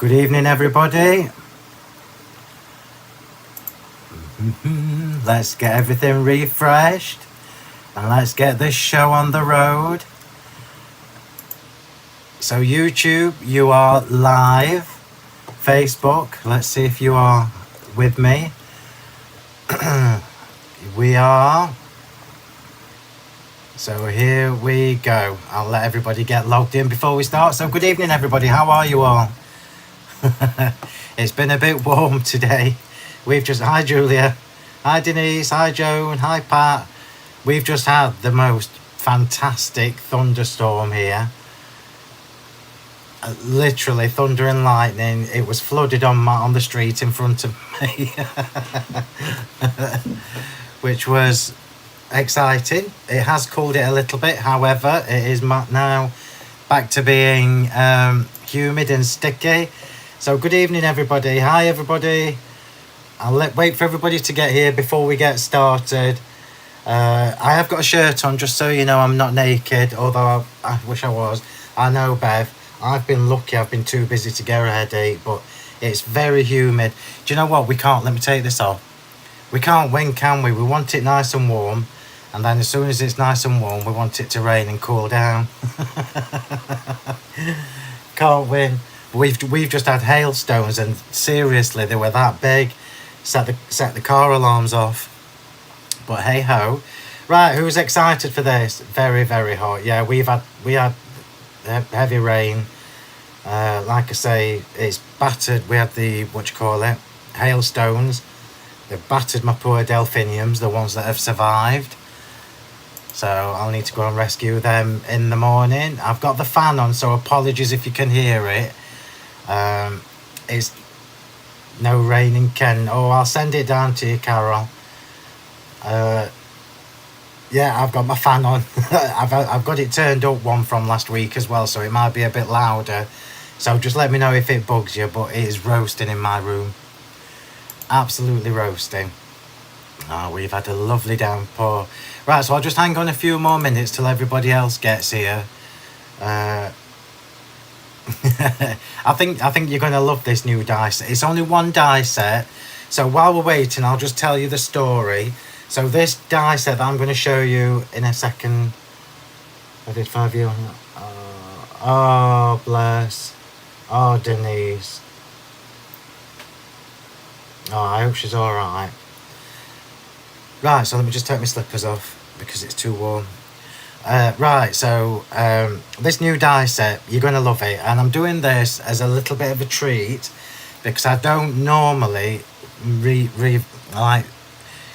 Good evening, everybody. Let's get everything refreshed and let's get this show on the road. So YouTube, you are live. Facebook, let's see if you are with me. We are. So here we go. I'll let everybody get logged in before we start. So good evening, everybody. How are you all? It's been a bit warm today. Hi Julia, hi Denise, hi Joan, hi Pat. We've just had the most fantastic thunderstorm here. Literally thunder and lightning. It was flooded on the street in front of me. Which was exciting. It has cooled it a little bit, however it is now back to being humid and sticky. So good evening, everybody. Hi, everybody. I'll wait for everybody to get here before we get started. I have got a shirt on, just so you know I'm not naked, although I wish I was. I know, Bev. I've been lucky. I've been too busy to get a headache, but it's very humid. Do you know what? We can't. Let me take this off. We can't win, can we? We want it nice and warm, and then as soon as it's nice and warm, we want it to rain and cool down. Can't win. We've just had hailstones, and seriously, they were that big. Set the car alarms off. But hey ho. Right, who's excited for this? Very, very hot. Yeah, we had heavy rain. Like I say, it's battered. We had the hailstones. They've battered my poor delphiniums, the ones that have survived. So I'll need to go and rescue them in the morning. I've got the fan on, so apologies if you can hear it. It's no rain in Kent. Oh, I'll send it down to you, Carol. Yeah, I've got my fan on. I've got it turned up one from last week as well, so it might be a bit louder. So just let me know if it bugs you, but it is roasting in my room. Absolutely roasting. Oh, we've had a lovely downpour. Right, so I'll just hang on a few more minutes till everybody else gets here. I think you're going to love this new die set. It's only one die set. So while we're waiting, I'll just tell you the story. So this die set that I'm going to show you in a second. I did 5 years. Oh, bless. Oh, Denise. Oh, I hope she's alright. Right, so let me just take my slippers off because it's too warm. Right, so this new die set, you're going to love it. And I'm doing this as a little bit of a treat because I don't normally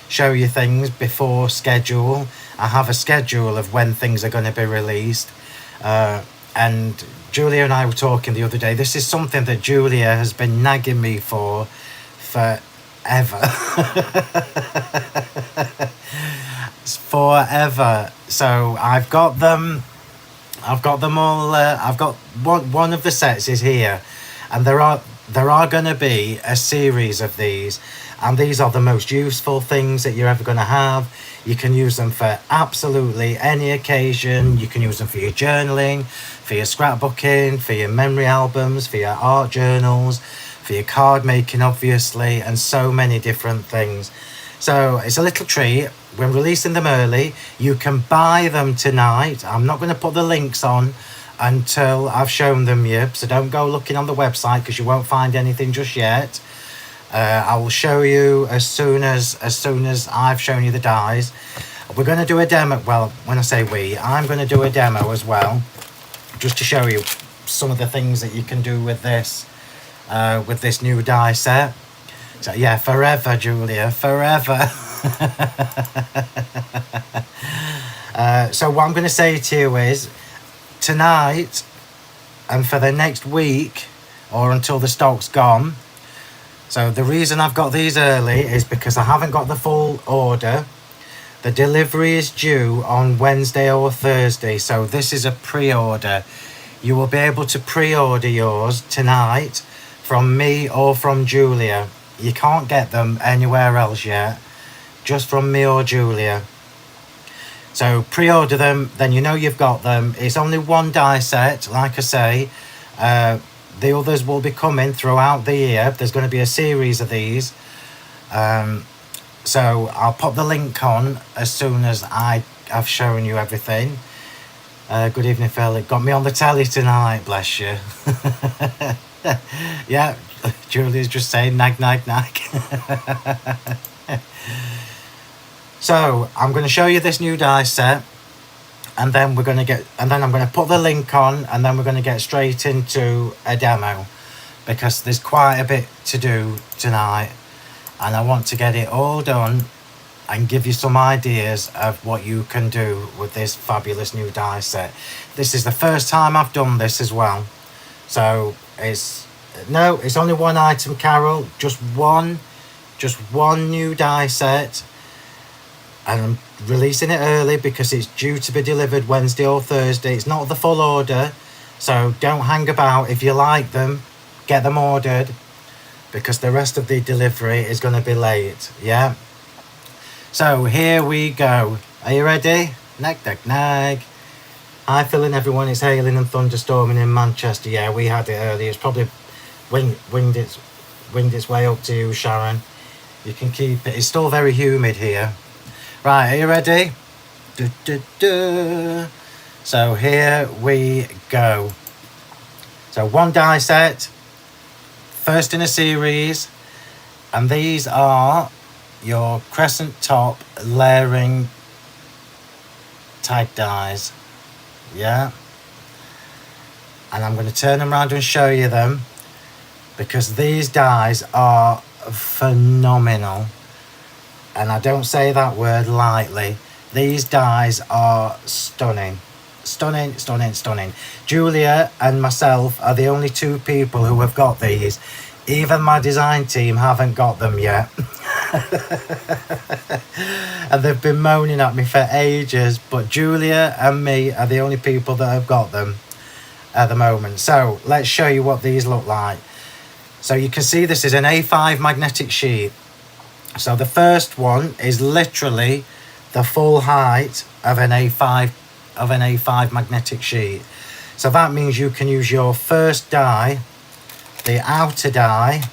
show you things before schedule. I have a schedule of when things are going to be released. And Julia and I were talking the other day. This is something that Julia has been nagging me for forever. Forever. So I've got them all. I've got one of the sets is here, and there are going to be a series of these, and these are the most useful things that you're ever going to have. You can use them for absolutely any occasion. You can use them for your journaling, for your scrapbooking, for your memory albums, for your art journals, for your card making, obviously, and so many different things. So it's a little treat. We're releasing them early. You can buy them tonight. I'm not going to put the links on until I've shown them you. So don't go looking on the website because you won't find anything just yet. I will show you as soon as I've shown you the dies. We're going to do a demo. Well, when I say I'm going to do a demo as well, just to show you some of the things that you can do with this new die set. So yeah, forever, Julia, forever. So what I'm going to say to you is, tonight and for the next week or until the stock's gone. So the reason I've got these early is because I haven't got the full order. The delivery is due on Wednesday or Thursday. So this is a pre-order. You will be able to pre-order yours tonight from me or from Julia. You can't get them anywhere else yet, just from me or Julia. So pre-order them, then you know you've got them. It's only one die set, like I say. the others will be coming throughout the year. There's going to be a series of these. So I'll pop the link on as soon as I've shown you everything. Good evening, Phill. It got me on the telly tonight, bless you. Yeah, Julia's just saying nag, nag, nag. So I'm going to show you this new die set, and then I'm going to put the link on, and then we're going to get straight into a demo, because there's quite a bit to do tonight, and I want to get it all done and give you some ideas of what you can do with this fabulous new die set. This is the first time I've done this as well. So it's only one item, Carol, just one new die set. And I'm releasing it early because it's due to be delivered Wednesday or Thursday. It's not the full order, so don't hang about. If you like them, get them ordered, because the rest of the delivery is going to be late. Yeah. So here we go. Are you ready? Nag, nag, nag. Hi, Phill and everyone. It's hailing and thunderstorming in Manchester. Yeah, we had it earlier. It's probably winged its way up to you, Sharon. You can keep it. It's still very humid here. Right, are you ready? So here we go. So one die set, first in a series, and these are your crescent top layering tag dies. Yeah, and I'm going to turn them around and show you them, because these dies are phenomenal, and I don't say that word lightly. These dies are stunning. Stunning, stunning, stunning. Julia and myself are the only two people who have got these. Even my design team haven't got them yet. And they've been moaning at me for ages, but Julia and me are the only people that have got them at the moment. So let's show you what these look like. So you can see this is an A5 magnetic sheet. So the first one is literally the full height of an A5 magnetic sheet. So that means you can use your first die, the outer die,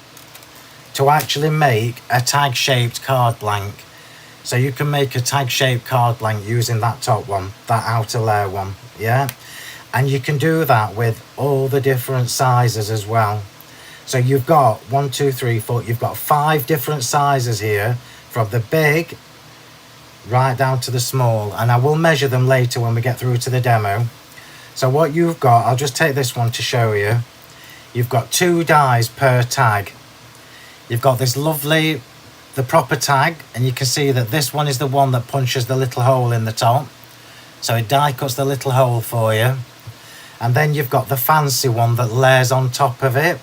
to actually make a tag shaped card blank. So you can make a tag shaped card blank using that top one, that outer layer one. Yeah, and you can do that with all the different sizes as well. So you've got 1, 2, 3, 4, you've got 5 different sizes here, from the big right down to the small, and I will measure them later when we get through to the demo. So what you've got, I'll just take this one to show you. You've got 2 dies per tag. You've got this lovely, the proper tag, and you can see that this one is the one that punches the little hole in the top. So it die cuts the little hole for you. And then you've got the fancy one that layers on top of it.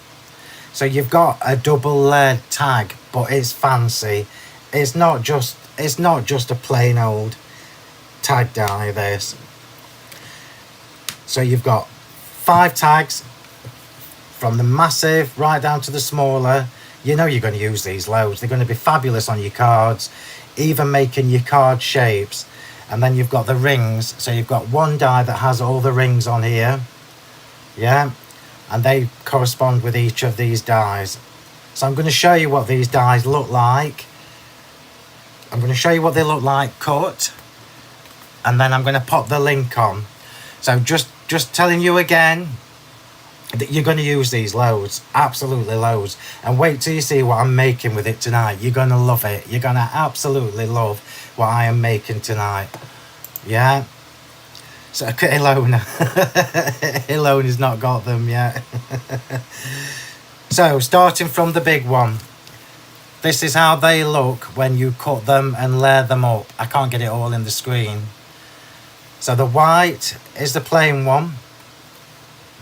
So you've got a double layered tag, but it's fancy. It's not just a plain old tag die, this. So you've got 5 tags, from the massive right down to the smaller. You know you're going to use these loads. They're going to be fabulous on your cards, even making your card shapes. And then you've got the rings. So you've got one die that has all the rings on here. Yeah. And they correspond with each of these dies. So I'm going to show you what these dies look like. I'm going to show you what they look like cut. And then I'm going to pop the link on. So just telling you again that you're going to use these loads. Absolutely loads. And wait till you see what I'm making with it tonight. You're going to love it. You're going to absolutely love what I am making tonight. Yeah. So Ilona. Ilona's not got them yet. So starting from the big one. This is how they look when you cut them and layer them up. I can't get it all in the screen. So the white is the plain one,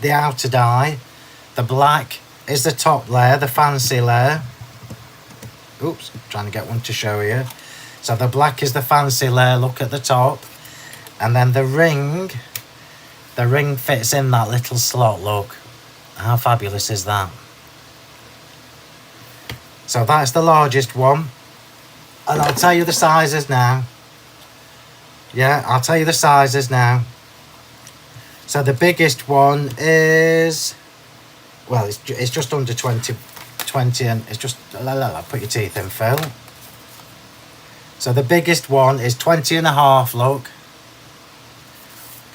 the outer die. The black is the top layer, the fancy layer. Oops, trying to get one to show you. So the black is the fancy layer, look at the top. And then the ring fits in that little slot, look. How fabulous is that? So that's the largest one. And I'll tell you the sizes now. Yeah, I'll tell you the sizes now. So the biggest one is well, it's just under 20, and it's just, put your teeth in, Phill. So the biggest one is 20 and a half, look.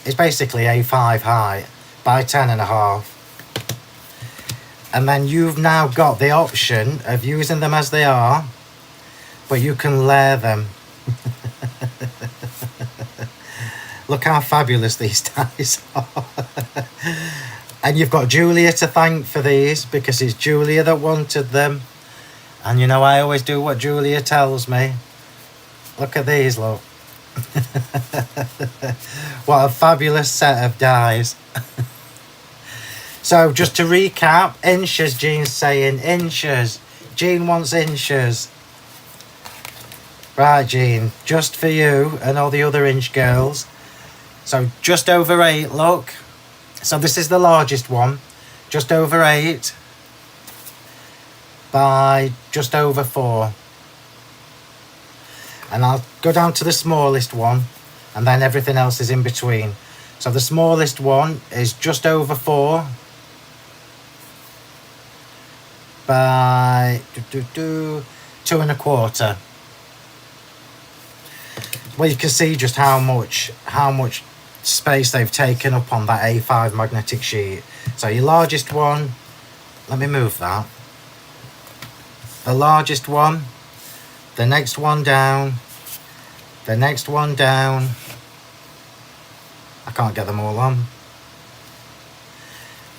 It's basically A5 height by 10 and a half. And then you've now got the option of using them as they are, but you can layer them. Look how fabulous these dies are. And you've got Julia to thank for these, because it's Julia that wanted them. And you know, I always do what Julia tells me. Look at these, look. What a fabulous set of dies. So just to recap, inches, Jean's saying, inches. Jean wants inches. Right, Jean, just for you and all the other inch girls. So just over 8, look. So this is the largest one. Just over 8 by just over 4. And I'll go down to the smallest one, and then everything else is in between. So the smallest one is just over 4 by 2 1/4. Well, you can see just how much space they've taken up on that A5 magnetic sheet. So your largest one, let me move that. The largest one, the next one down, the next one down. I can't get them all on.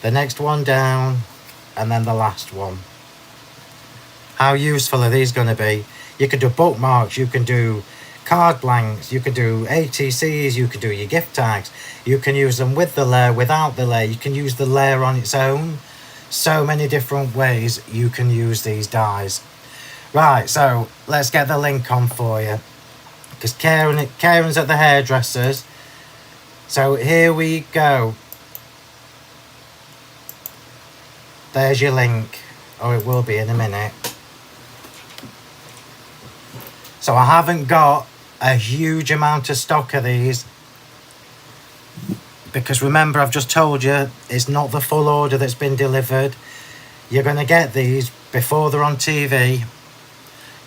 The next one down, and then the last one. How useful are these going to be? You can do bookmarks, you can do card blanks, you can do ATCs, you can do your gift tags. You can use them with the layer, without the layer. You can use the layer on its own. So many different ways you can use these dies. Right, so let's get the link on for you, because Karen's at the hairdressers. So here we go. There's your link. Oh, it will be in a minute. So I haven't got a huge amount of stock of these, because remember, I've just told you it's not the full order that's been delivered. You're going to get these before they're on TV.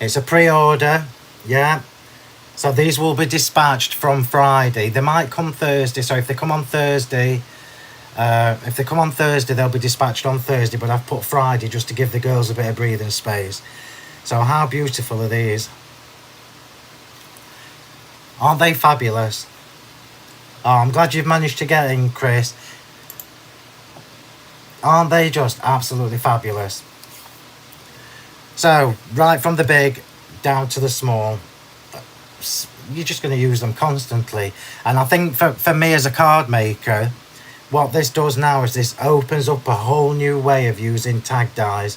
It's a pre-order, yeah. So these will be dispatched from Friday. They might come Thursday, so if they come on Thursday, they'll be dispatched on Thursday, but I've put Friday just to give the girls a bit of breathing space. So how beautiful are these? Aren't they fabulous? Oh, I'm glad you've managed to get in, Chris. Aren't they just absolutely fabulous? So, right from the big down to the small, you're just going to use them constantly. And I think for me as a card maker, what this does now is this opens up a whole new way of using tag dies,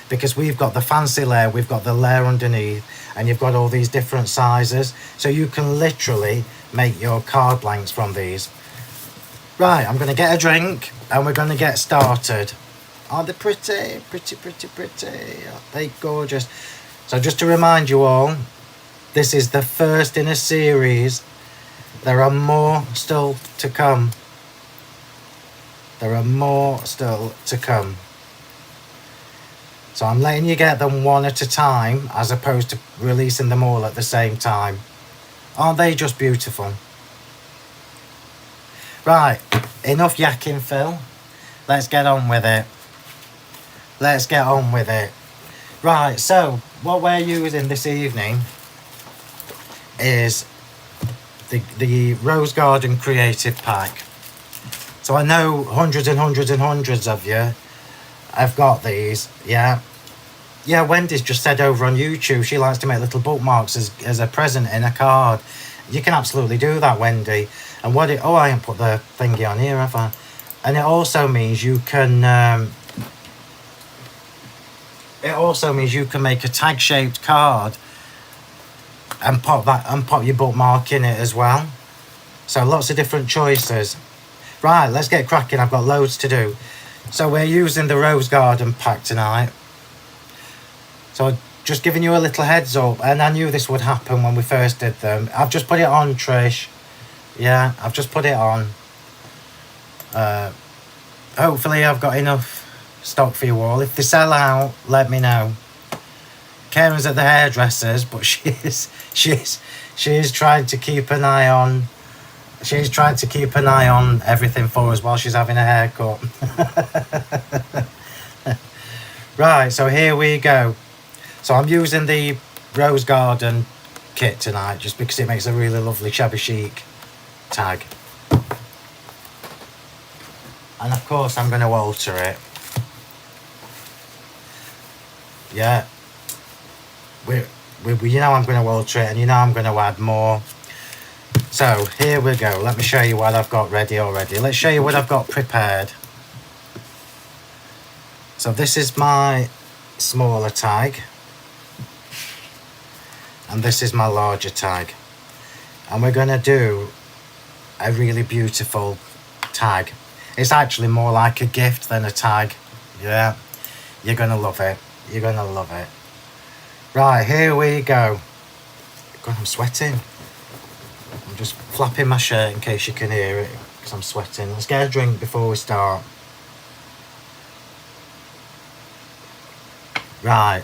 because we've got the fancy layer, we've got the layer underneath, and you've got all these different sizes. So you can literally make your card blanks from these. Right, I'm going to get a drink and we're going to get started. Aren't they pretty? Pretty, pretty, pretty. Aren't they gorgeous? So just to remind you all, this is the first in a series. There are more still to come. There are more still to come. So I'm letting you get them one at a time, as opposed to releasing them all at the same time. Aren't they just beautiful? Right, enough yakking, Phill. Let's get on with it. Let's get on with it. Right, so what we're using this evening is the Rose Garden Creative Pack. So I know hundreds and hundreds and hundreds of you have got these, yeah. Yeah, Wendy's just said over on YouTube she likes to make little bookmarks as a present in a card. You can absolutely do that, Wendy. And what it... Oh, I haven't put the thingy on here, have I? And it also means you can... it also means you can make a tag-shaped card and pop your bookmark in it as well. So lots of different choices. Right, let's get cracking. I've got loads to do. So we're using the Rose Garden pack tonight. So just giving you a little heads up, and I knew this would happen when we first did them. I've just put it on, Trish. Yeah, I've just put it on. Hopefully I've got enough stock for you all. If they sell out, let me know. Karen's at the hairdressers, but she is trying to keep an eye on. She's trying to keep an eye on everything for us while she's having a haircut. Right, so here we go. So I'm using the Rose Garden kit tonight just because it makes a really lovely Shabby Chic tag. And of course I'm going to alter it. Yeah. You know I'm going to alter it, and you know I'm going to add more. So here we go. Let me show you what I've got ready already. Let's show you what I've got prepared. So this is my smaller tag. And this is my larger tag. And we're going to do a really beautiful tag. It's actually more like a gift than a tag. Yeah. You're going to love it. You're going to love it. Right, here we go. God, I'm sweating. I'm just flapping my shirt in case you can hear it, because I'm sweating. Let's get a drink before we start. Right.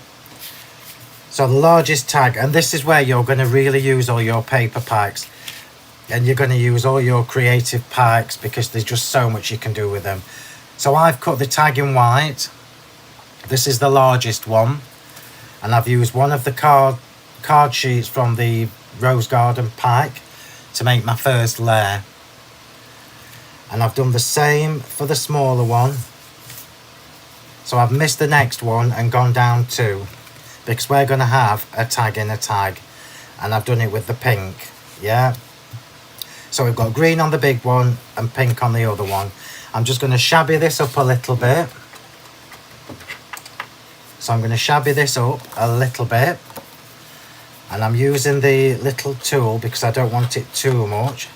So the largest tag, and this is where you're going to really use all your paper packs. And you're going to use all your creative packs because there's just so much you can do with them. So I've cut the tag in white. This is the largest one. And I've used one of the card sheets from the Rose Garden pack to make my first layer. And I've done the same for the smaller one. So I've missed the next one and gone down 2 because we're going to have a tag in a tag. And I've done it with the pink. Yeah. So we've got green on the big one and pink on the other one. I'm just going to shabby this up a little bit. So I'm going to shabby this up a little bit. And I'm using the little tool because I don't want it too much.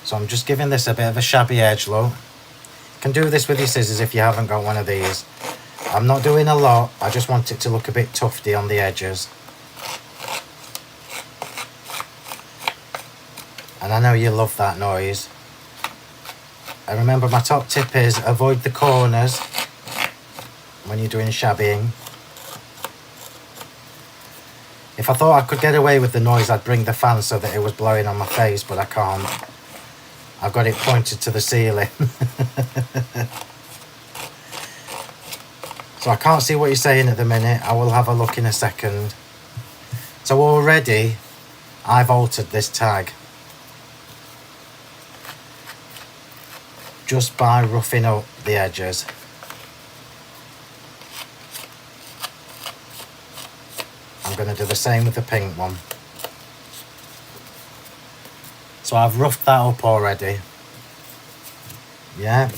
So I'm just giving this a bit of a shabby edge look. You can do this with your scissors if you haven't got one of these. I'm not doing a lot. I just want it to look a bit tufty on the edges. And I know you love that noise. And remember, my top tip is avoid the corners when you're doing shabbying. If I thought I could get away with the noise, I'd bring the fan so that it was blowing on my face, but I can't. I've got it pointed to the ceiling. So I can't see what you're saying at the minute. I will have a look in a second. So already, I've altered this tag. Just by roughing up the edges. I'm going to do the same with the pink one. So I've roughed that up already. Yeah.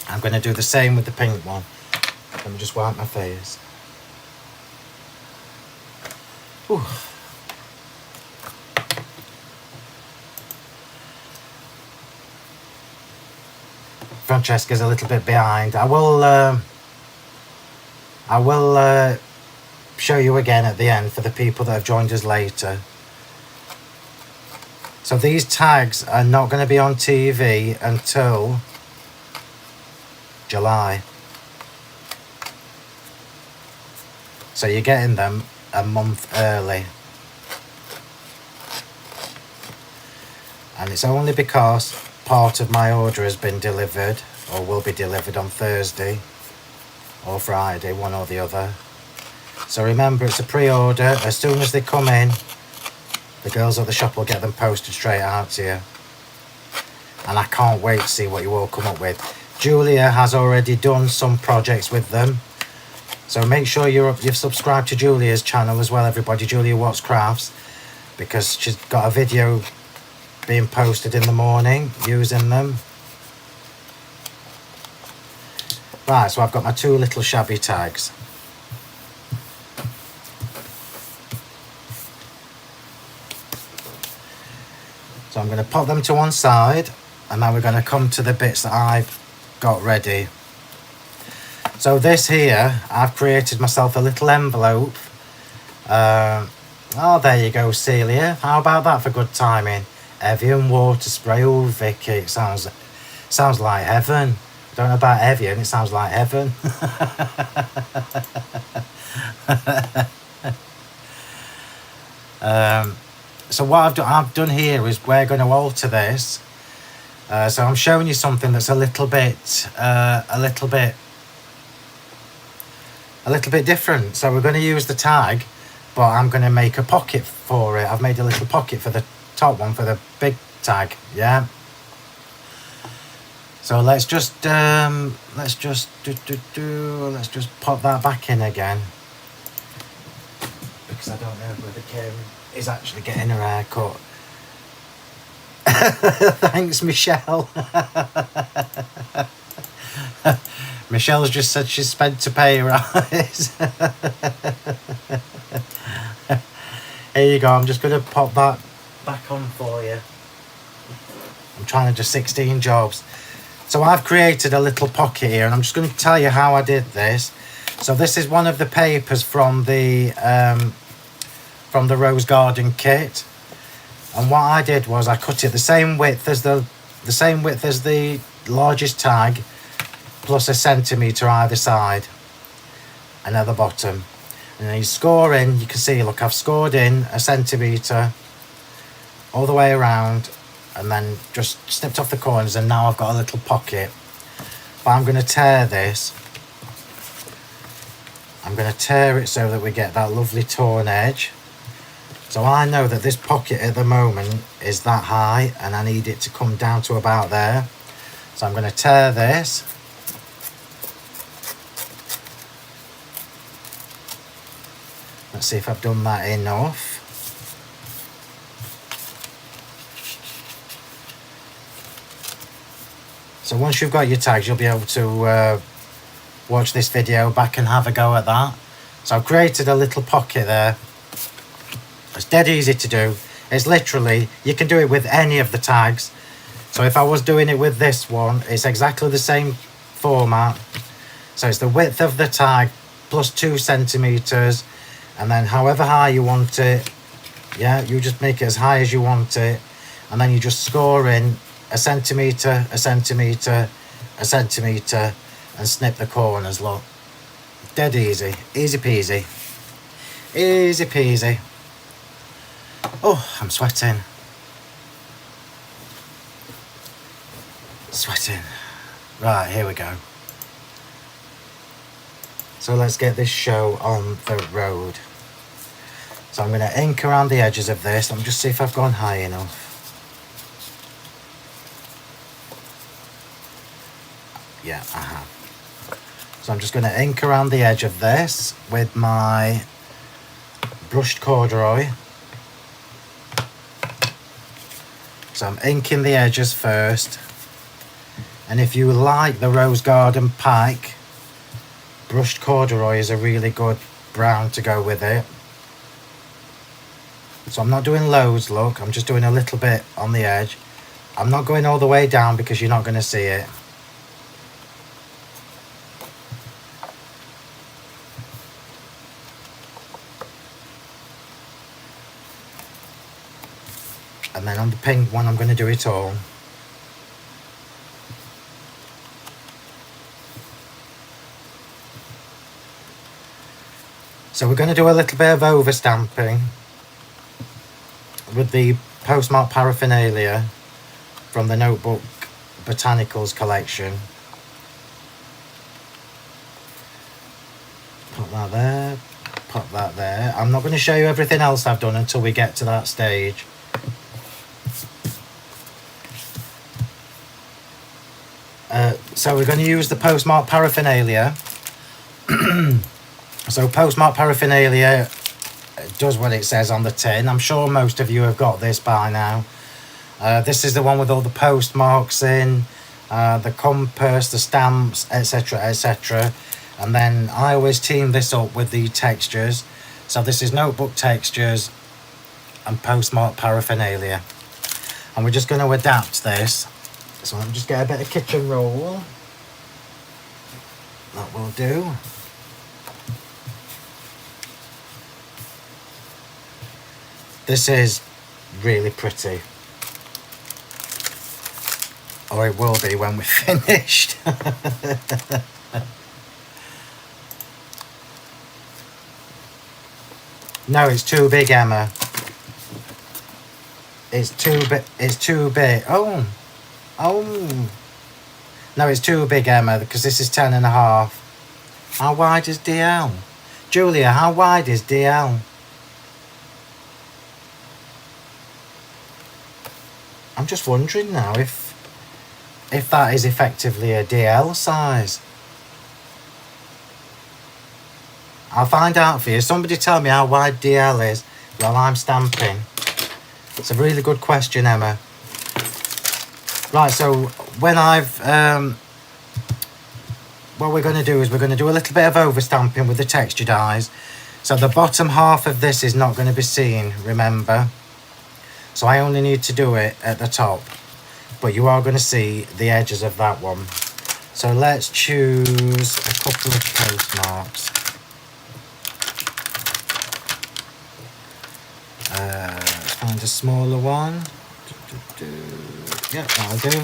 I'm going to do the same with the pink one. Let me just wipe my face. Ooh. Francesca's a little bit behind. I will show you again at the end for the people that have joined us later. So these tags are not going to be on TV until July. So you're getting them a month early. And it's only because part of my order has been delivered or will be delivered on Thursday or Friday, one or the other. So remember, it's a pre-order. As soon as they come in, the girls at the shop will get them posted straight out to you. And I can't wait to see what you all come up with. Julia has already done some projects with them. So make sure you've subscribed to Julia's channel as well, everybody. Julia Watts Crafts. Because she's got a video being posted in the morning using them. Right, so I've got my 2 little shabby tags. So I'm going to pop them to one side, and now we're going to come to the bits that I've got ready. So this here, I've created myself a little envelope. Oh, there you go, Celia. How about that for good timing? Evian water spray. Oh, Vicky, it sounds like heaven. I don't know about heavy, and it sounds like heaven. So what I've done here is we're going to alter this. So I'm showing you something that's a little bit different. So we're going to use the tag, but I'm going to make a pocket for it. I've made a little pocket for the top one for the big tag. Yeah. So let's just pop that back in again, because I don't know whether Kim is actually getting her hair cut. Thanks, Michelle. Michelle's just said she's spent to pay her eyes. Here you go. I'm just going to pop that back on for you. I'm trying to do 16 jobs. So I've created a little pocket here, and I'm just going to tell you how I did this. So this is one of the papers from the Rose Garden kit, and what I did was I cut it the same width as the largest tag, plus a centimetre either side and at the bottom. And then you score in. You can see, look, I've scored in a centimetre all the way around, and then just snipped off the corners, and now I've got a little pocket. But I'm going to tear this. I'm going to tear it so that we get that lovely torn edge. So I know that this pocket at the moment is that high, and I need it to come down to about there. So I'm going to tear this. Let's see if I've done that enough. So once you've got your tags, you'll be able to watch this video back and have a go at that. So I've created a little pocket there. It's dead easy to do. It's literally, you can do it with any of the tags. So if I was doing it with this one, it's exactly the same format. So it's the width of the tag plus 2 centimetres, and then however high you want it, yeah, you just make it as high as you want it, and then you just score in a centimetre, a centimetre, a centimetre, and snip the corners. Look, dead easy, easy peasy, easy peasy. Oh, I'm sweating. Sweating. Right, here we go. So let's get this show on the road. So I'm going to ink around the edges of this. Let me just see if I've gone high enough. Yeah, I have. So I'm just going to ink around the edge of this with my brushed corduroy. So I'm inking the edges first. And if you like the Rose Garden Pike, brushed corduroy is a really good brown to go with it. So I'm not doing loads, look, I'm just doing a little bit on the edge. I'm not going all the way down because you're not going to see it. And then on the pink one, I'm going to do it all. So we're going to do a little bit of overstamping with the postmark paraphernalia from the Notebook Botanicals collection. Put that there, put that there. I'm not going to show you everything else I've done until we get to that stage. So we're going to use the postmark paraphernalia. So postmark paraphernalia does what it says on the tin. I'm sure most of you have got this by now. This is the one with all the postmarks in, the compass, the stamps, etc, etc. And then I always team this up with the textures. So this is notebook textures and postmark paraphernalia. And we're just going to adapt this. So I'll just get a bit of kitchen roll. That will do. This is really pretty. Or it will be when we're finished. No, it's too big, Emma. It's too big. It's too big. Oh. No, it's too big, Emma, because this is 10.5. How wide is DL? Julia, how wide is DL? I'm just wondering now if that is effectively a DL size. I'll find out for you. Somebody tell me how wide DL is while I'm stamping. It's a really good question, Emma. Right, so when what we're going to do is we're going to do a little bit of overstamping with the texture dies. So the bottom half of this is not going to be seen, remember. So I only need to do it at the top. But you are going to see the edges of that one. So let's choose a couple of postmarks. Let's find a smaller one. Yep, that'll do.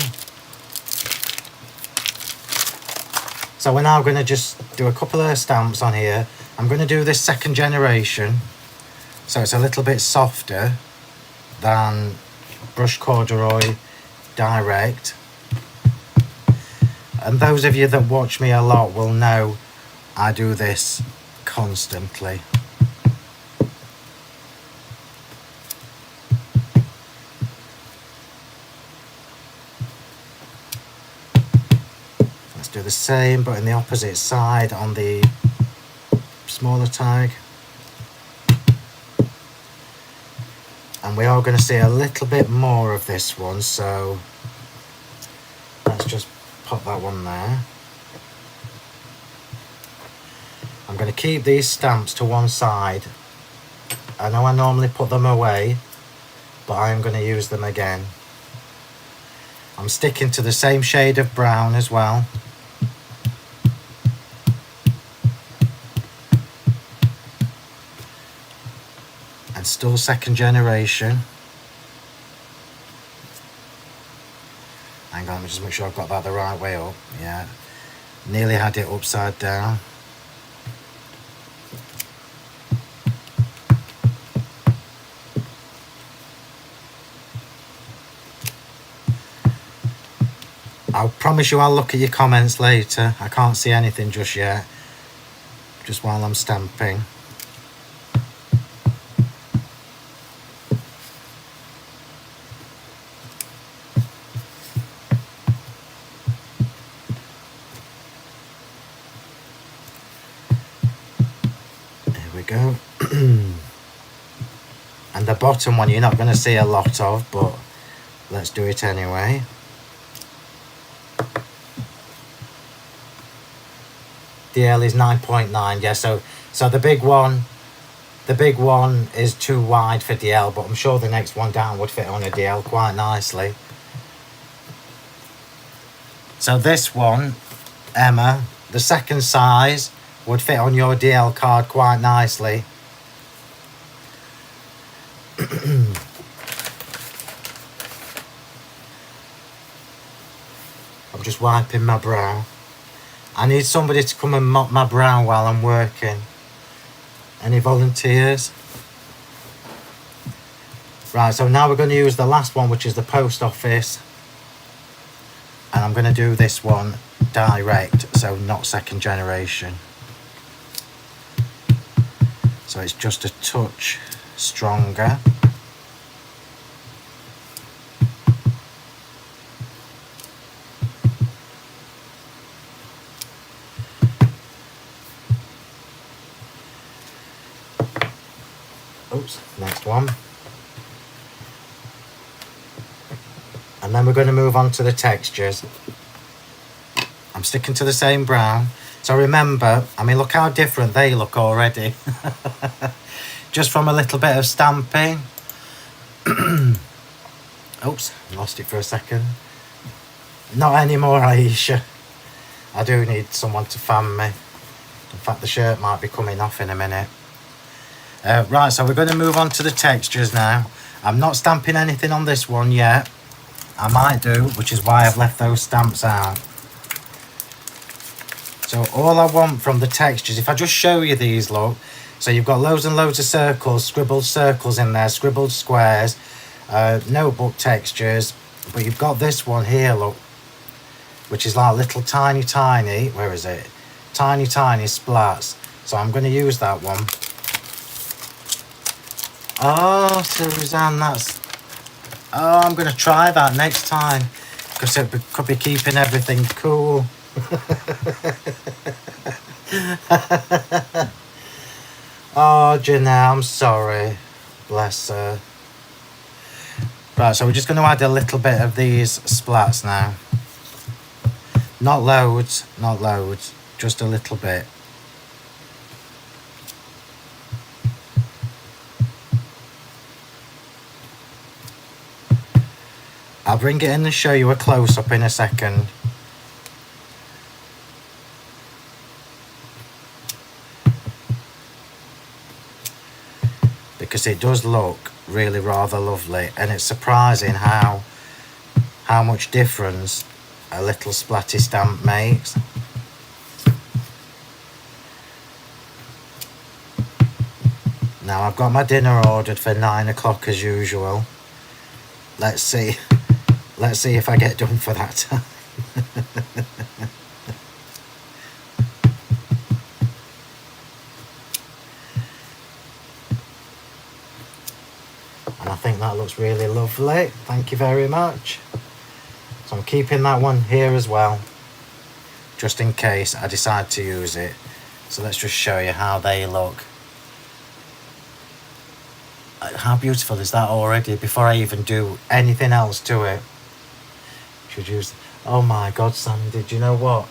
So we're now going to just do a couple of stamps on here. I'm going to do this second generation. So it's a little bit softer than brush corduroy direct. And those of you that watch me a lot will know I do this constantly. Let's do the same but in the opposite side on the smaller tag. And we are going to see a little bit more of this one, so let's just pop that one there. I'm going to keep these stamps to one side. I know I normally put them away, but I'm going to use them again. I'm sticking to the same shade of brown as well. And still second generation. Hang on, let me just make sure I've got that the right way up. Yeah, nearly had it upside down. I promise you I'll look at your comments later. I can't see anything just yet, just while I'm stamping. Go. And the bottom one you're not going to see a lot of, but let's do it anyway. DL is 9.9. Yeah, so the big one is too wide for DL, but I'm sure the next one down would fit on a DL quite nicely. So this one, Emma, the second size would fit on your DL card quite nicely. I'm just wiping my brow. I need somebody to come and mop my brow while I'm working. Any volunteers? Right, so now we're going to use the last one, which is the post office. And I'm going to do this one direct, so not second generation. So it's just a touch stronger. Oops, next one. And then we're going to move on to the textures. I'm sticking to the same brown. So remember, I mean, look how different they look already. Just from a little bit of stamping. Oops, lost it for a second. Not anymore, Aisha. I do need someone to fan me. In fact, the shirt might be coming off in a minute. Right, so we're going to move on to the textures now. I'm not stamping anything on this one yet. I might do, which is why I've left those stamps out. So all I want from the textures, if I just show you these, look, so you've got loads and loads of circles, scribbled circles in there, scribbled squares, notebook textures, but you've got this one here, look, which is like little tiny, where is it? Tiny splats. So I'm going to use that one. Oh, Suzanne, I'm going to try that next time, because it could be keeping everything cool. Oh, Janelle, I'm sorry. Bless her. Right, so we're just going to add a little bit of these splats now. Not loads, just a little bit. I'll bring it in and show you a close-up in a second. Because it does look really rather lovely, and it's surprising how much difference a little splatty stamp makes. Now I've got my dinner ordered for 9 o'clock as usual. Let's see if I get done for that time. And I think that looks really lovely. Thank you very much. So I'm keeping that one here as well, just in case I decide to use it. So let's just show you how they look. How beautiful is that already, before I even do anything else to it? Should use... Oh my God, Sandy, do you know what?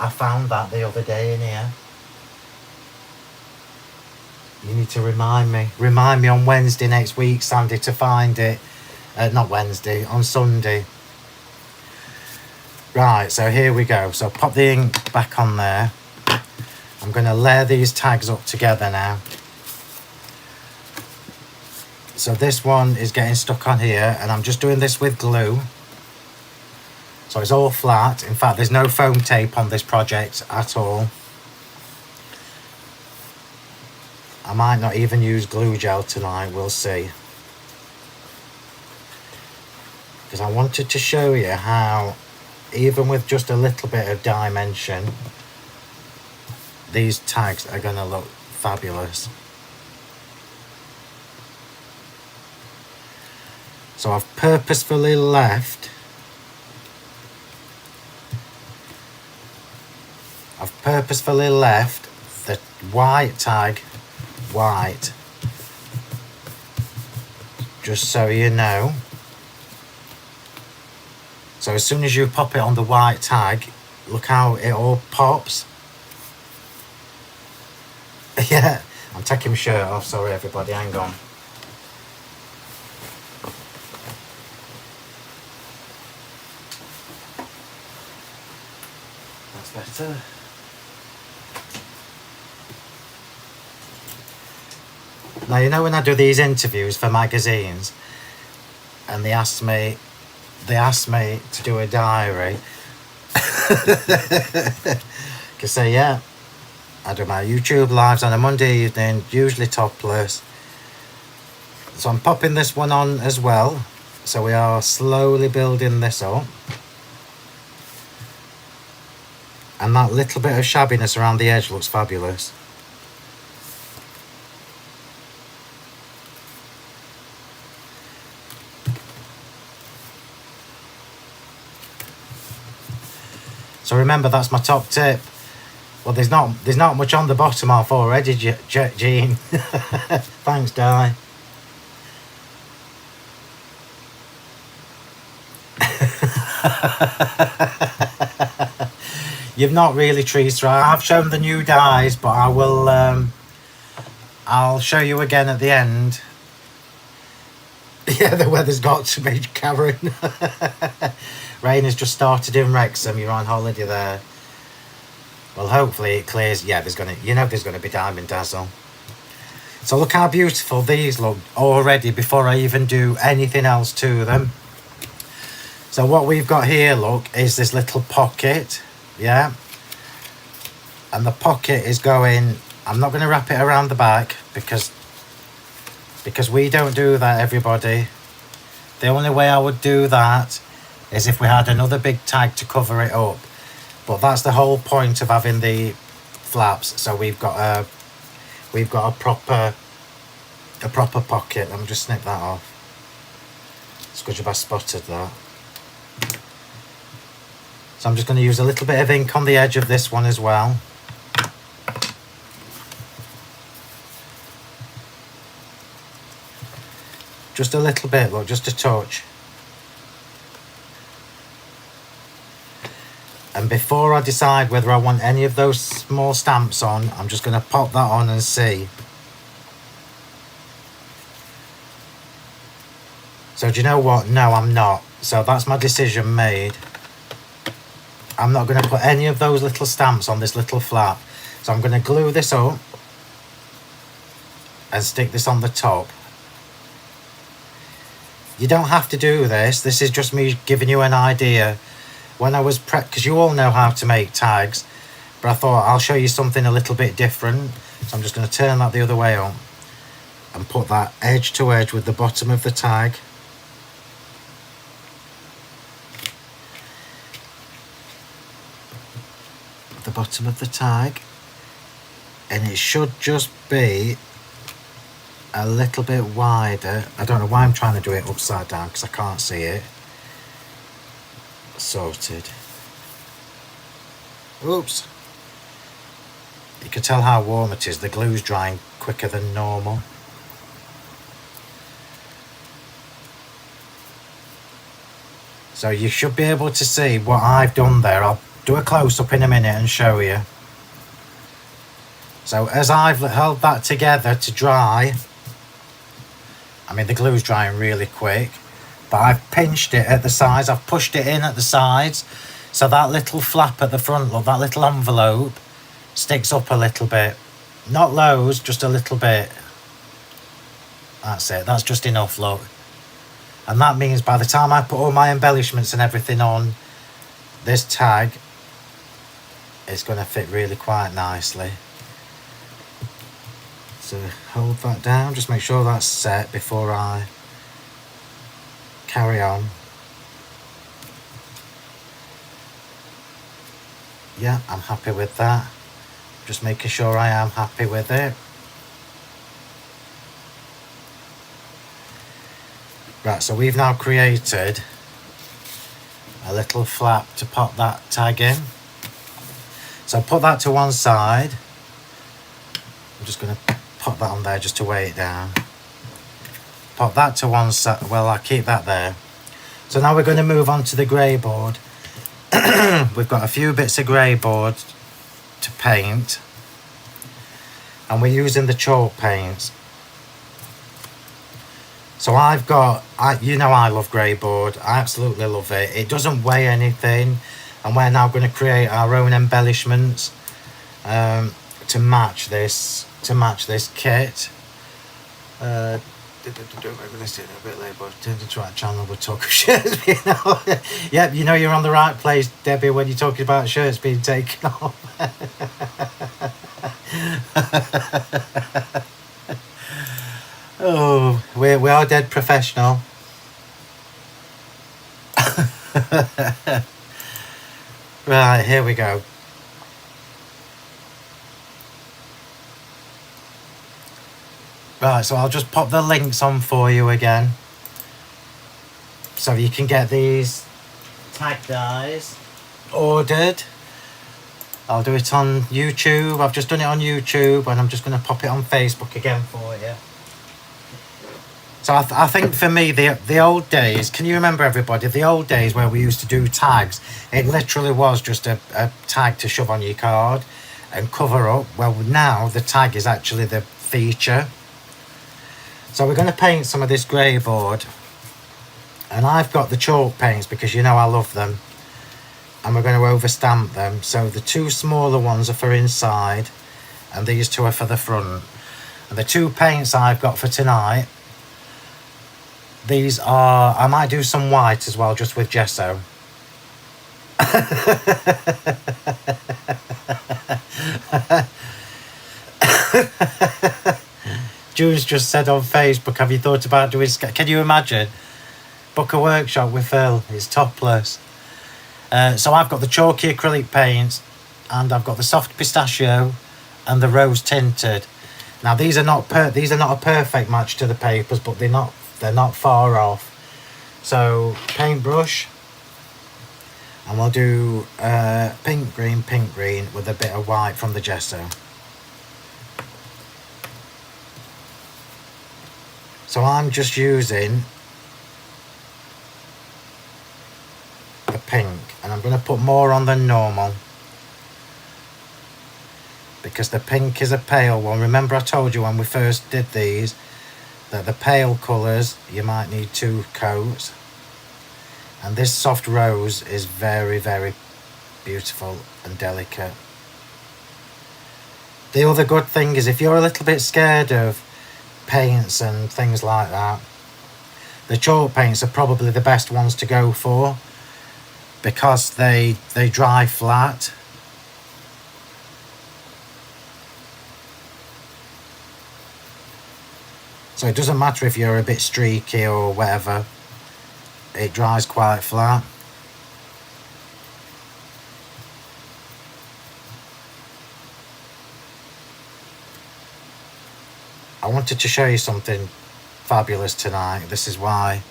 I found that the other day in here. You need to remind me. Remind me on Wednesday next week, Sandy, to find it. Not Wednesday, on Sunday. Right, so here we go. So pop the ink back on there. I'm going to layer these tags up together now. So this one is getting stuck on here, and I'm just doing this with glue. So it's all flat. In fact, there's no foam tape on this project at all. I might not even use glue gel tonight, we'll see. Because I wanted to show you how, even with just a little bit of dimension, these tags are going to look fabulous. So I've purposefully left the white tag white, just so you know. So as soon as you pop it on the white tag, look how it all pops. Yeah, I'm taking my shirt off, sorry everybody, hang on. That's better. Now, you know when I do these interviews for magazines, and they ask me to do a diary. Can say, yeah, I do my YouTube lives on a Monday evening, usually topless. So I'm popping this one on as well. So we are slowly building this up. And that little bit of shabbiness around the edge looks fabulous. So remember, that's my top tip. Well, there's not much on the bottom half already, Jean. Thanks, Di. You've not really treated right. I've shown the new dyes, but I will. I'll show you again at the end. Yeah, the weather's got to be, Karen. Rain has just started in Wrexham. You're on holiday there. Well, hopefully it clears. Yeah, there's gonna be diamond dazzle. So look how beautiful these look already before I even do anything else to them. So what we've got here, look, is this little pocket, yeah? And the pocket is going, I'm not going to wrap it around the back because we don't do that, everybody. The only way I would do that is if we had another big tag to cover it up. But that's the whole point of having the flaps. So we've got a proper pocket. Let me just snip that off. It's good if I spotted that. So I'm just going to use a little bit of ink on the edge of this one as well. Just a little bit, look, just a touch. And before I decide whether I want any of those small stamps on, I'm just going to pop that on and see. So do you know what? No, I'm not. So that's my decision made. I'm not going to put any of those little stamps on this little flap. So I'm going to glue this up and stick this on the top. You don't have to do this. This is just me giving you an idea. When I was because you all know how to make tags, but I thought I'll show you something a little bit different. So I'm just going to turn that the other way on and put that edge to edge with the bottom of the tag. The bottom of the tag, and it should just be a little bit wider. I don't know why I'm trying to do it upside down because I can't see it. Sorted. Oops. You can tell how warm it is. The glue's drying quicker than normal. So you should be able to see what I've done there. I'll do a close-up in a minute and show you. So as I've held that together to dry, I mean the glue's drying really quick, but I've pinched it at the sides, I've pushed it in at the sides, so that little flap at the front, look, that little envelope sticks up a little bit. Not loads, just a little bit. That's it, that's just enough, look. And that means by the time I put all my embellishments and everything on this tag, it's going to fit really quite nicely. So hold that down, just make sure that's set before I carry on. Yeah, I'm happy with that. Just making sure I am happy with it. Right, so we've now created a little flap to pop that tag in. So put that to one side. I'm just going to pop that on there just to weigh it down. Pop that to one side. Well, I'll keep that there. So now we're going to move on to the grey board. We've got a few bits of grey board to paint. And we're using the chalk paints. So I've got, you know I love grey board. I absolutely love it. It doesn't weigh anything. And we're now going to create our own embellishments to match this kit. Maybe let's do it a bit later, but turned into our channel, we'll talk of shirts being off. Yep, you know you're on the right place, Debbie, when you're talking about shirts being taken off. Oh, we are dead professional. Right, here we go. Right, so I'll just pop the links on for you again, so you can get these tag dies ordered. I'll do it on YouTube. I've just done it on YouTube, and I'm just going to pop it on Facebook again for you. So I think for me, the old days, can you remember, everybody, the old days where we used to do tags, it literally was just a tag to shove on your card and cover up. Well, now the tag is actually the feature. So we're going to paint some of this grey board. And I've got the chalk paints because you know I love them. And we're going to overstamp them. So the two smaller ones are for inside and these two are for the front. And the two paints I've got for tonight These are, I might do some white as well, just with gesso. Jules just said on Facebook, have you thought about doing, can you imagine? Book a workshop with Phill, it's topless. So I've got the chalky acrylic paints, and I've got the soft pistachio and the rose tinted. Now these are not a perfect match to the papers, but they're not far off. So paintbrush, and we'll do pink green with a bit of white from the gesso. So I'm just using the pink, and I'm going to put more on than normal because the pink is a pale one. Remember I told you when we first did these that the pale colours you might need 2 coats, and this soft rose is very, very beautiful and delicate. The other good thing is if you're a little bit scared of paints and things like that, the chalk paints are probably the best ones to go for because they dry flat. So it doesn't matter if you're a bit streaky or whatever, it dries quite flat. I wanted to show you something fabulous tonight. This is why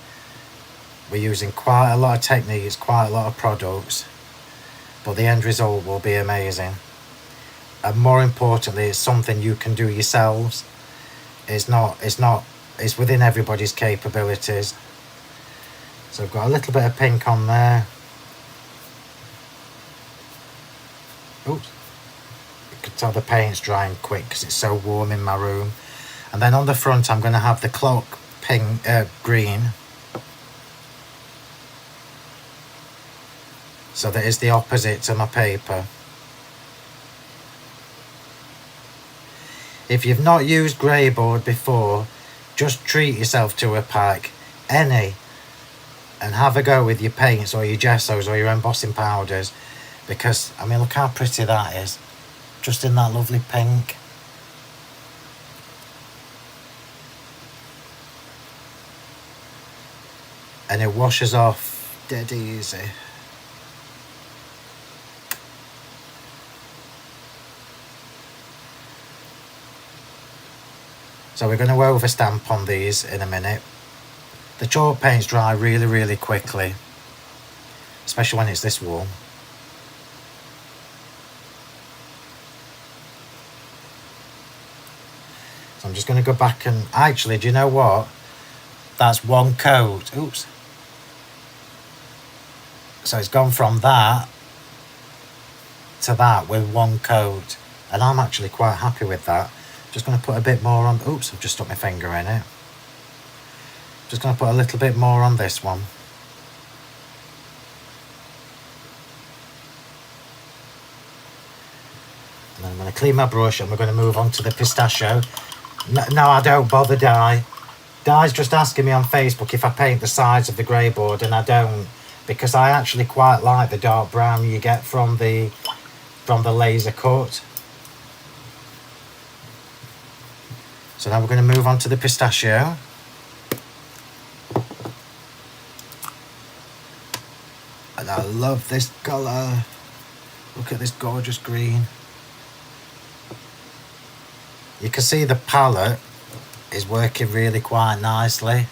we're using quite a lot of techniques, quite a lot of products, but the end result will be amazing. And more importantly, it's something you can do yourselves. It's within everybody's capabilities. So I've got a little bit of pink on there. Oops. You can tell the paint's drying quick because it's so warm in my room. And then on the front I'm going to have the clock pink, green. So that is the opposite to my paper. If you've not used grey board before, just treat yourself to a pack, any, and have a go with your paints or your gessos or your embossing powders, because I mean look how pretty that is, just in that lovely pink. And it washes off dead easy. So we're going to over stamp on these in a minute. The chalk paints dry really, really quickly, especially when it's this warm. So I'm just going to go back and actually, do you know what? That's 1 coat. Oops. So it's gone from that to that with 1 coat, and I'm actually quite happy with that. Just going to put a bit more on. Oops, I've just stuck my finger in it. Just going to put a little bit more on this one. And then I'm going to clean my brush and we're going to move on to the pistachio. No, I don't bother dye. Dye's just asking me on Facebook if I paint the sides of the grey board, and I don't, because I actually quite like the dark brown you get from the laser cut. So now we're going to move on to the pistachio. And I love this colour. Look at this gorgeous green. You can see the palette is working really quite nicely.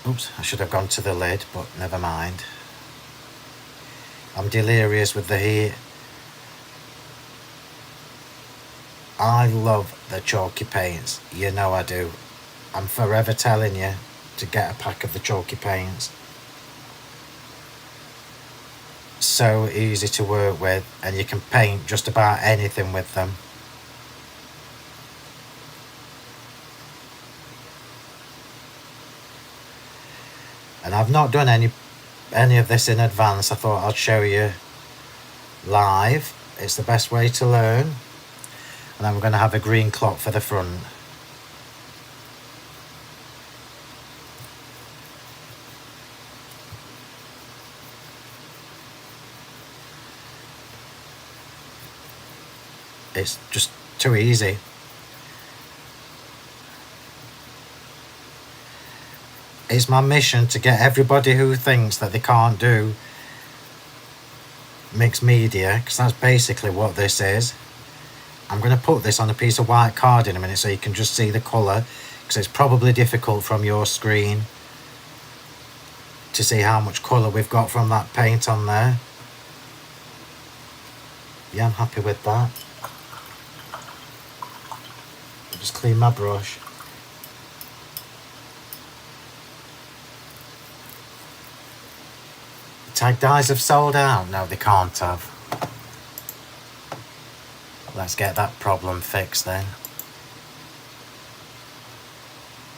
Oops, I should have gone to the lid, but never mind. I'm delirious with the heat. I love the chalky paints, you know I do. I'm forever telling you to get a pack of the chalky paints. So easy to work with, and you can paint just about anything with them. And I've not done any of this in advance. I thought I'd show you live. It's the best way to learn. And then we're going to have a green clock for the front. It's just too easy. It's my mission to get everybody who thinks that they can't do mixed media, because that's basically what this is. I'm going to put this on a piece of white card in a minute so you can just see the colour, because it's probably difficult from your screen to see how much colour we've got from that paint on there. Yeah, I'm happy with that. I'll just clean my brush. Tag dyes have sold out? No, they can't have. Let's get that problem fixed then.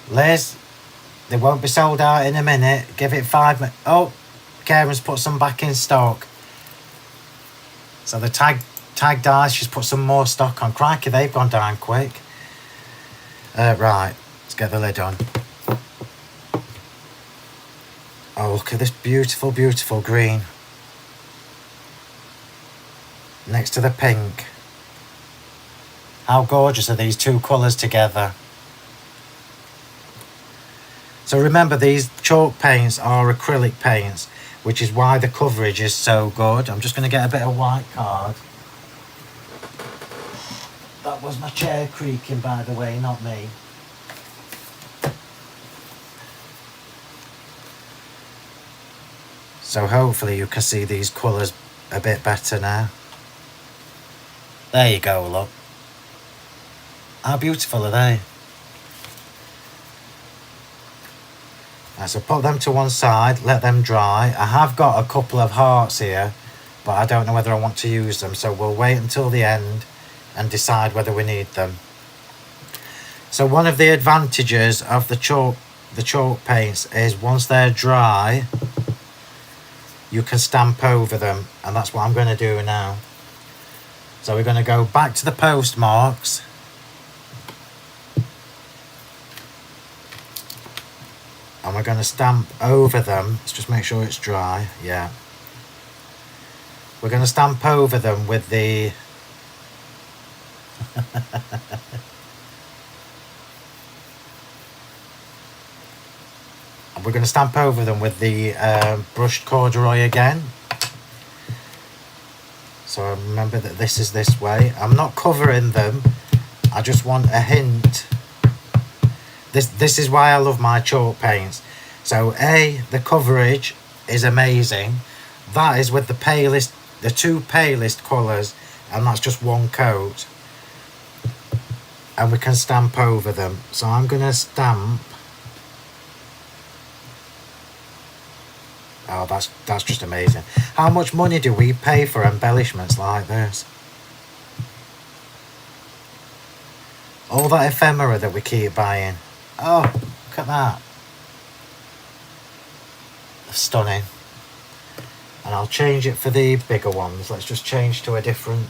Liz, they won't be sold out in a minute. Give it 5 minutes. Oh, Karen's put some back in stock. So the tag dyes, she's put some more stock on. Crikey, they've gone down quick. Right, let's get the lid on. Oh, look at this beautiful, beautiful green. Next to the pink. How gorgeous are these two colours together? So remember, these chalk paints are acrylic paints, which is why the coverage is so good. I'm just going to get a bit of white card. That was my chair creaking, by the way, not me. So hopefully you can see these colours a bit better now. There you go, look. How beautiful are they? Right, so put them to one side, let them dry. I have got a couple of hearts here, but I don't know whether I want to use them, so we'll wait until the end and decide whether we need them. So one of the advantages of the chalk paints is once they're dry, you can stamp over them, and that's what I'm going to do now. So we're going to go back to the postmarks. And we're going to stamp over them. Let's just make sure it's dry. Yeah. We're going to stamp over them with the... We're going to stamp over them with the brushed corduroy again. So remember that this is this way. I'm not covering them. I just want a hint. This is why I love my chalk paints. So the coverage is amazing. That is with the two palest colours, and that's just one coat. And we can stamp over them. So I'm going to stamp. Oh, that's just amazing. How much money do we pay for embellishments like this? All that ephemera that we keep buying. Oh, look at that. Stunning. And I'll change it for the bigger ones. Let's just change to a different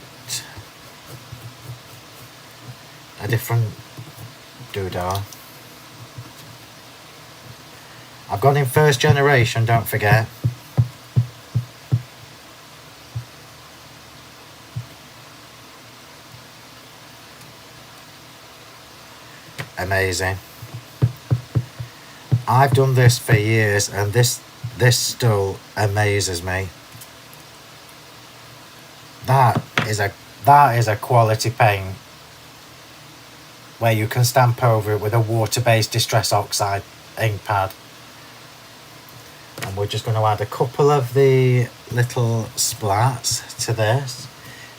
doodah. I've gone in first generation, don't forget. Amazing. I've done this for years, and this still amazes me. That is a quality paint where you can stamp over it with a water-based Distress Oxide ink pad. And we're just going to add a couple of the little splats to this.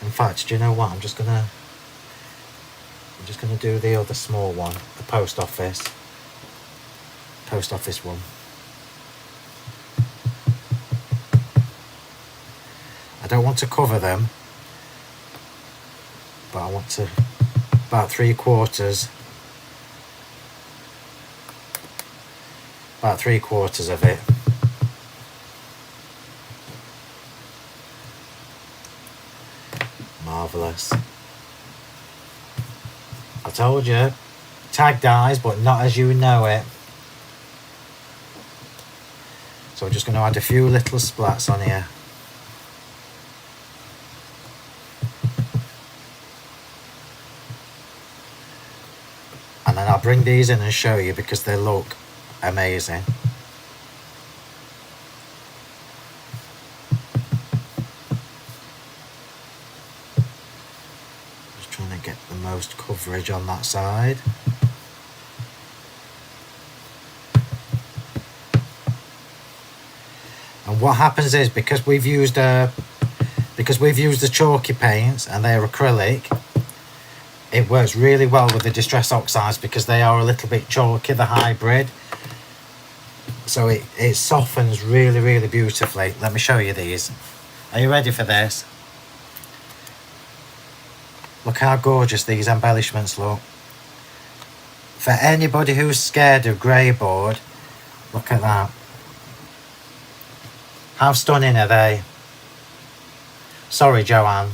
In fact, do you know what? I'm just going to do the other small one, the post office one. I don't want to cover them, but I want to about 3/4 of it. Marvellous. I told you, tag dies, but not as you know it. So we're just going to add a few little splats on here. And then I'll bring these in and show you because they look amazing. Just trying to get the most coverage on that side. And what happens is because we've used the chalky paints and they're acrylic, it works really well with the Distress Oxides because they are a little bit chalky, the hybrid. So it softens really, really beautifully. Let me show you these. Are you ready for this? Look how gorgeous these embellishments look. For anybody who's scared of grey board, look at that. How stunning are they? Sorry, Joanne.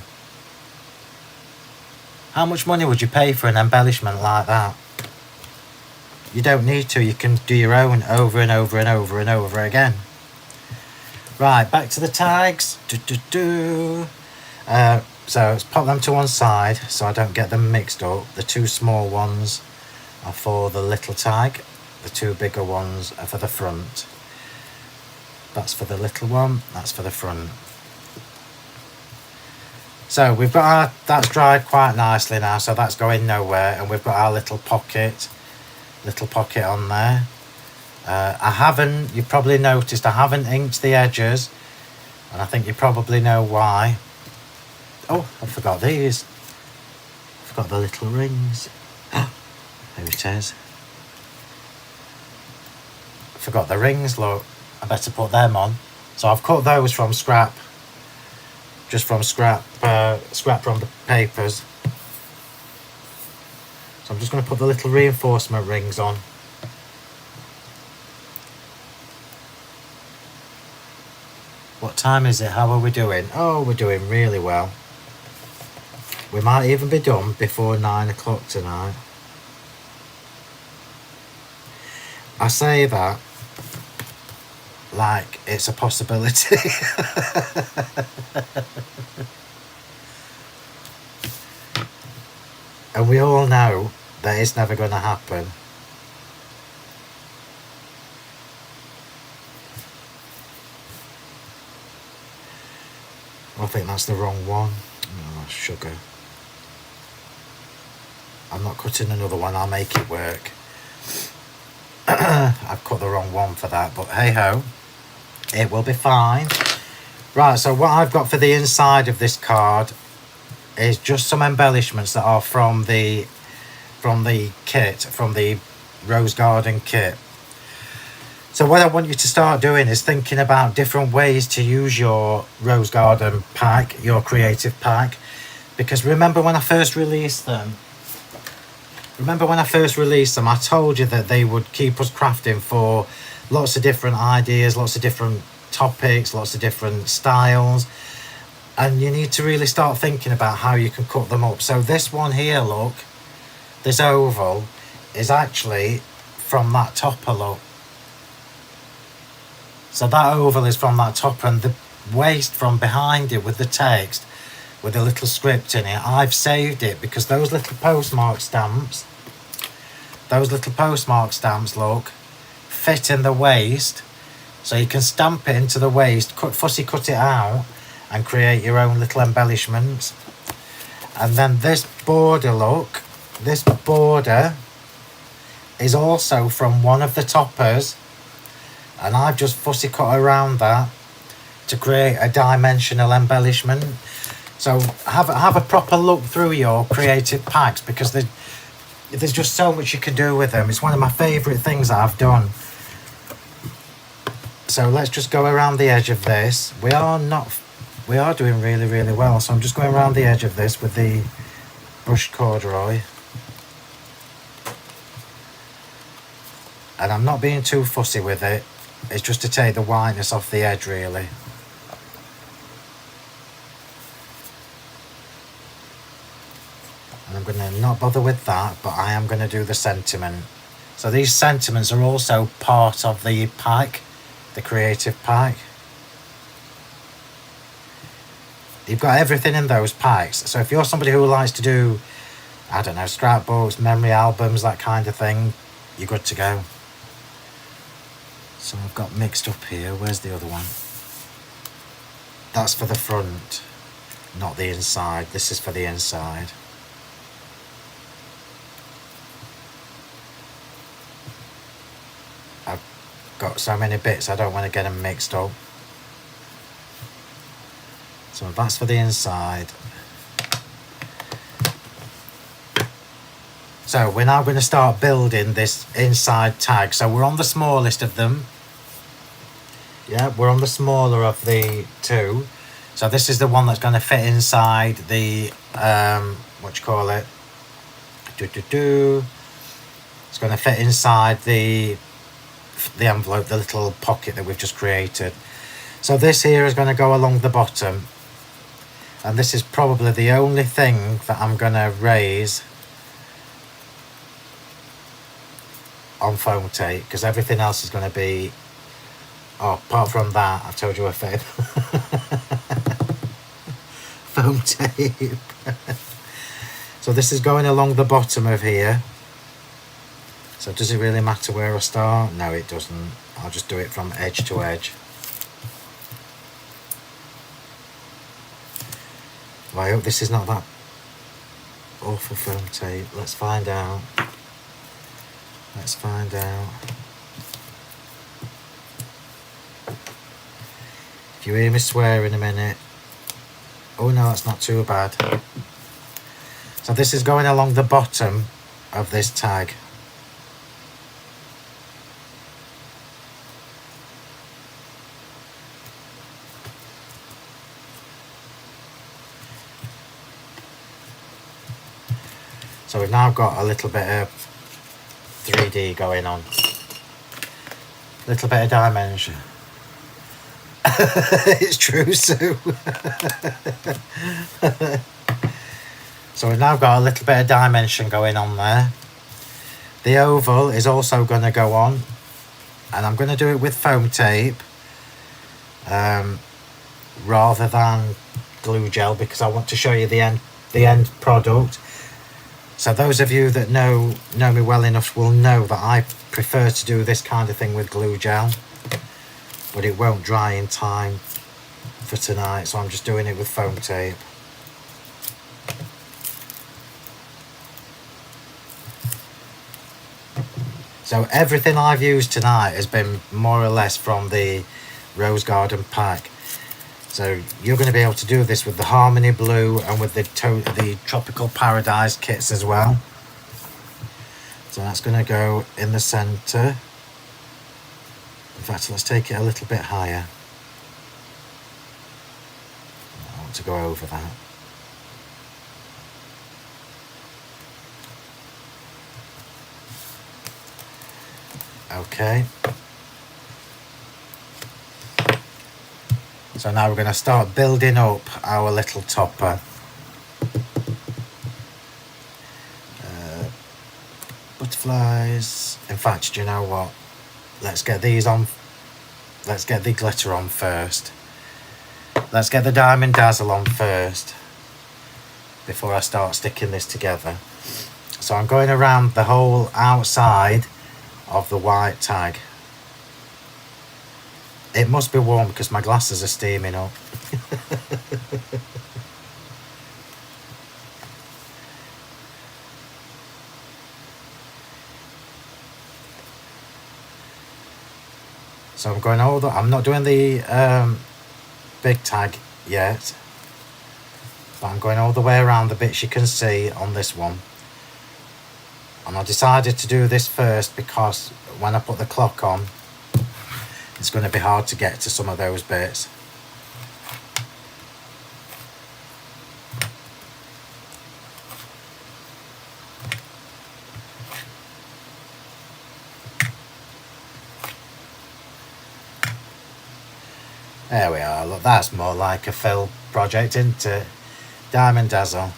How much money would you pay for an embellishment like that? You don't need to. You can do your own over and over and over and over again. Right, back to the tags. So let's pop them to one side so I don't get them mixed up. The two small ones are for the little tag. The two bigger ones are for the front. That's for the little one. That's for the front. So we've got our, that's dried quite nicely now, so that's going nowhere, and we've got our little pocket on there. I haven't, you probably noticed, I haven't inked the edges, and I think you probably know why. Oh, I forgot these. I forgot the little rings. There it is. I forgot the rings, look. I better put them on. So I've cut those from scrap. Just from scrap from the papers. So I'm just going to put the little reinforcement rings on. What time is it? How are we doing? Oh, we're doing really well. We might even be done before 9 o'clock tonight. I say that like it's a possibility. And we all know that it's never going to happen. I think that's the wrong one. Oh, sugar. I'm not cutting another one, I'll make it work. I've cut the wrong one for that, but hey ho, it will be fine. Right, so what I've got for the inside of this card is just some embellishments that are from the kit, from the Rose Garden kit. So what I want you to start doing is thinking about different ways to use your Rose Garden pack, your creative pack, because remember when I first released them, I told you that they would keep us crafting for lots of different ideas, lots of different topics, lots of different styles. And you need to really start thinking about how you can cut them up. So this one here, look, this oval is actually from that topper, look. So that oval is from that topper, and the waist from behind it with the text, with a little script in it, I've saved it because those little postmark stamps, look, fit in the waist. So you can stamp it into the waist, fussy cut it out, and create your own little embellishments. And then this border, look, this border is also from one of the toppers, and I've just fussy cut around that to create a dimensional embellishment. So have a proper look through your creative packs, because there's just so much you can do with them. It's one of my favourite things that I've done. So let's just go around the edge of this. We are doing really, really well. So I'm just going around the edge of this with the brushed corduroy. And I'm not being too fussy with it. It's just to take the whiteness off the edge, really. And I'm going to not bother with that, but I am going to do the sentiment. So these sentiments are also part of the pack, the creative pack. You've got everything in those packs. So if you're somebody who likes to do, I don't know, scrapbooks, memory albums, that kind of thing, you're good to go. So I've got mixed up here. Where's the other one? That's for the front, not the inside. This is for the inside. I've got so many bits, I don't want to get them mixed up. So that's for the inside. So we're now going to start building this inside tag. So we're on the smallest of them. Yeah, we're on the smaller of the two. So this is the one that's going to fit inside the, what you call it? It's going to fit inside the envelope, the little pocket that we've just created. So this here is going to go along the bottom. And this is probably the only thing that I'm going to raise on foam tape, because everything else is going to be, oh, apart from that, I've told you a fib. Foam tape. So this is going along the bottom of here. So does it really matter where I start? No, it doesn't. I'll just do it from edge to edge. Well, I hope this is not that awful foam tape. Let's find out. Let's find out. If you hear me swear in a minute. Oh no, that's not too bad. So this is going along the bottom of this tag. So we've now got a little bit of 3D going on. Little bit of dimension. It's true, Sue. So we've now got a little bit of dimension going on there. The oval is also going to go on, and I'm going to do it with foam tape rather than glue gel, because I want to show you the end product. So those of you that know me well enough will know that I prefer to do this kind of thing with glue gel, but it won't dry in time for tonight, so I'm just doing it with foam tape. So everything I've used tonight has been more or less from the Rose Garden pack. So you're going to be able to do this with the Harmony Blue and with the Tropical Paradise kits as well. So that's going to go in the centre. In fact, let's take it a little bit higher. I want to go over that. Okay. So now we're going to start building up our little topper. Butterflies. In fact, do you know what? Let's get these on. Let's get the glitter on first. Let's get the Diamond Dazzle on first before I start sticking this together. So I'm going around the whole outside of the white tag. It must be warm because my glasses are steaming up. So I'm going all the, I'm not doing the big tag yet, but I'm going all the way around the bits you can see on this one. And I decided to do this first because when I put the clock on, it's going to be hard to get to some of those bits. There we are. Look, that's more like a Phill project, isn't it? Diamond Dazzle.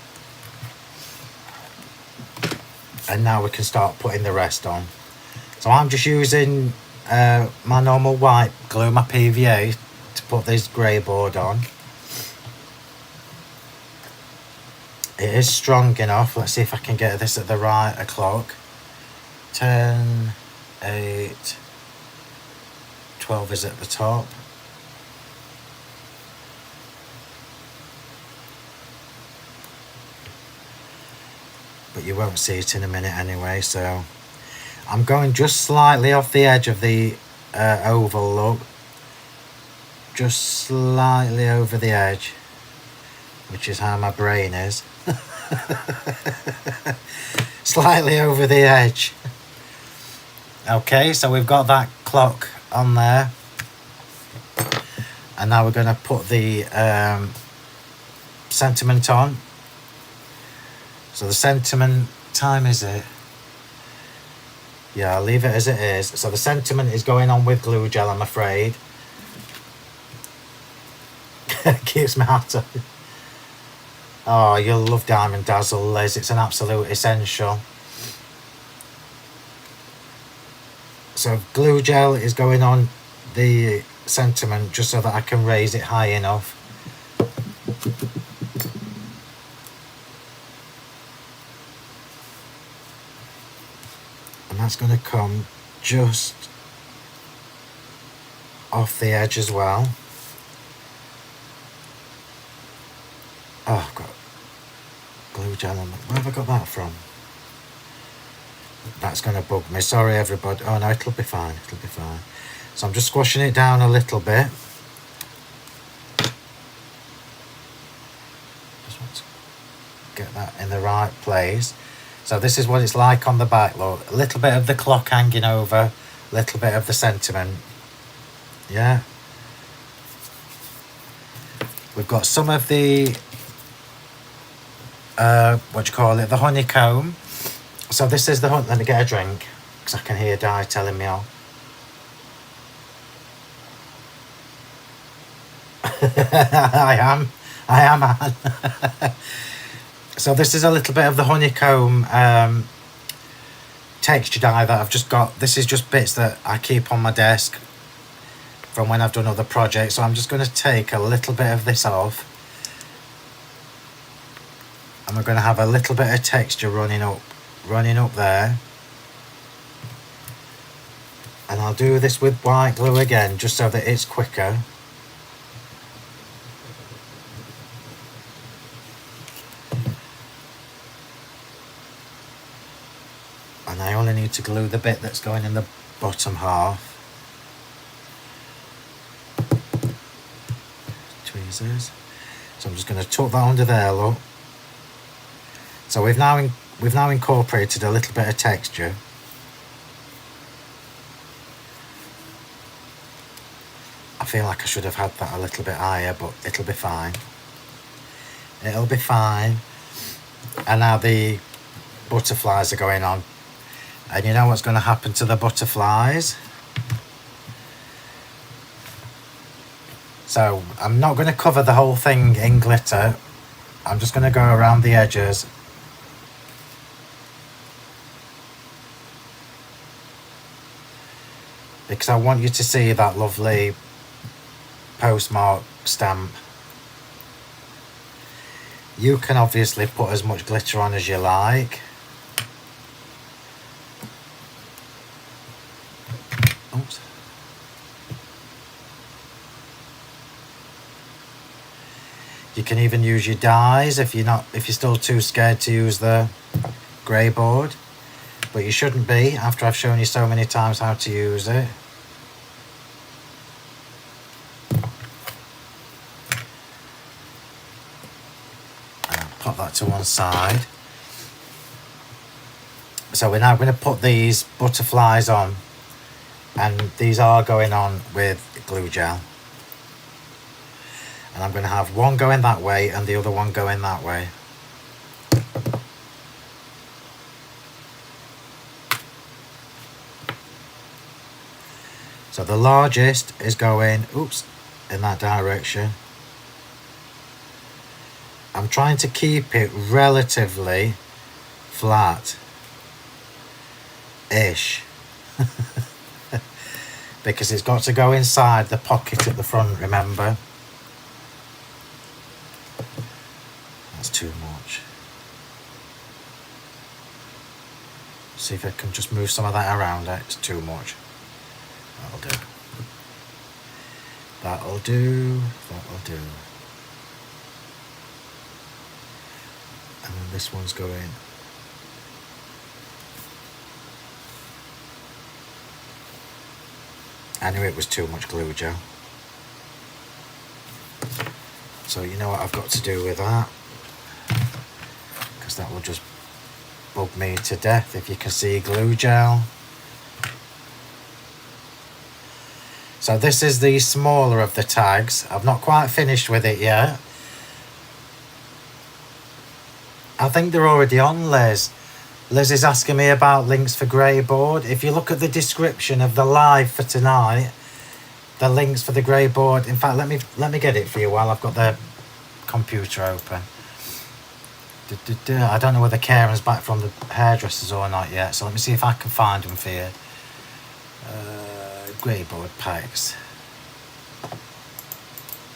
And now we can start putting the rest on. So I'm just using my normal white glue, my PVA, to put this grey board on. It is strong enough. Let's see if I can get this at the right o'clock. 10, 8, 12 is at the top. But you won't see it in a minute anyway, so I'm going just slightly off the edge of the oval look. Just slightly over the edge, which is how my brain is. Slightly over the edge. Okay, so we've got that clock on there. And now we're going to put the sentiment on. So the sentiment, time is it? Yeah, I'll leave it as it is. So the sentiment is going on with glue gel, I'm afraid. Keeps my hat on. Oh, you'll love Diamond Dazzle, Liz. It's an absolute essential. So glue gel is going on the sentiment just so that I can raise it high enough. And that's going to come just off the edge as well. Oh, I've got glue gel on. Where have I got that from? That's going to bug me. Sorry, everybody. Oh, no, it'll be fine. It'll be fine. So I'm just squashing it down a little bit. Just want to get that in the right place. So this is what it's like on the back, look. A little bit of the clock hanging over, a little bit of the sentiment. Yeah. We've got some of the what do you call it, the honeycomb. So this is the let me get a drink because I can hear Di telling me off. I am Anne. So this is a little bit of the honeycomb texture dye that I've just got. This is just bits that I keep on my desk from when I've done other projects. So I'm just going to take a little bit of this off. And we're going to have a little bit of texture running up there. And I'll do this with white glue again, just so that it's quicker. And I only need to glue the bit that's going in the bottom half. Tweezers. So I'm just going to tuck that under there, look. So we've now incorporated a little bit of texture. I feel like I should have had that a little bit higher, but it'll be fine. It'll be fine. And now the butterflies are going on. And you know what's going to happen to the butterflies? So I'm not going to cover the whole thing in glitter. I'm just going to go around the edges. Because I want you to see that lovely postmark stamp. You can obviously put as much glitter on as you like. Oops. You can even use your dyes if you're still too scared to use the grey board. But you shouldn't be after I've shown you so many times how to use it. Pop that to one side. So we're now going to put these butterflies on, and these are going on with glue gel. And I'm going to have one going that way and the other one going that way. So the largest is going, in that direction. I'm trying to keep it relatively flat. ish. Because it's got to go inside the pocket at the front, remember? That's too much. See if I can just move some of that around. It's too much. That'll do. That'll do. That'll do. And then this one's going. I knew it was too much glue gel. So you know what I've got to do with that, because that will just bug me to death if you can see glue gel. So this is the smaller of the tags. I've not quite finished with it yet. I think they're already on, Liz. Liz is asking me about links for grey board. If you look at the description of the live for tonight, the links for the grey board. In fact, let me get it for you while I've got the computer open. I don't know whether Karen's back from the hairdressers or not yet, so let me see if I can find them for you. Grey board packs.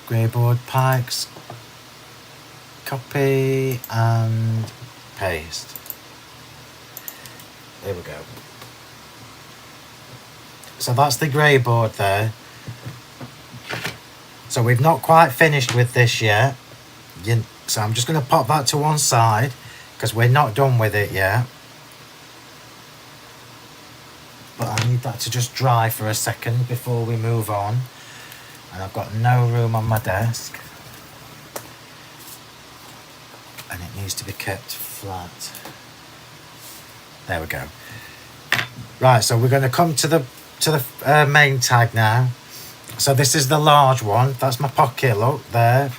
Grey board packs. Copy and paste. There we go. So that's the grey board there. So we've not quite finished with this yet. So I'm just going to pop that to one side because we're not done with it yet. But I need that to just dry for a second before we move on. And I've got no room on my desk. And it needs to be kept flat. There we go. Right, so we're going to come to the main tag now. So this is the large one. That's my pocket, look, there.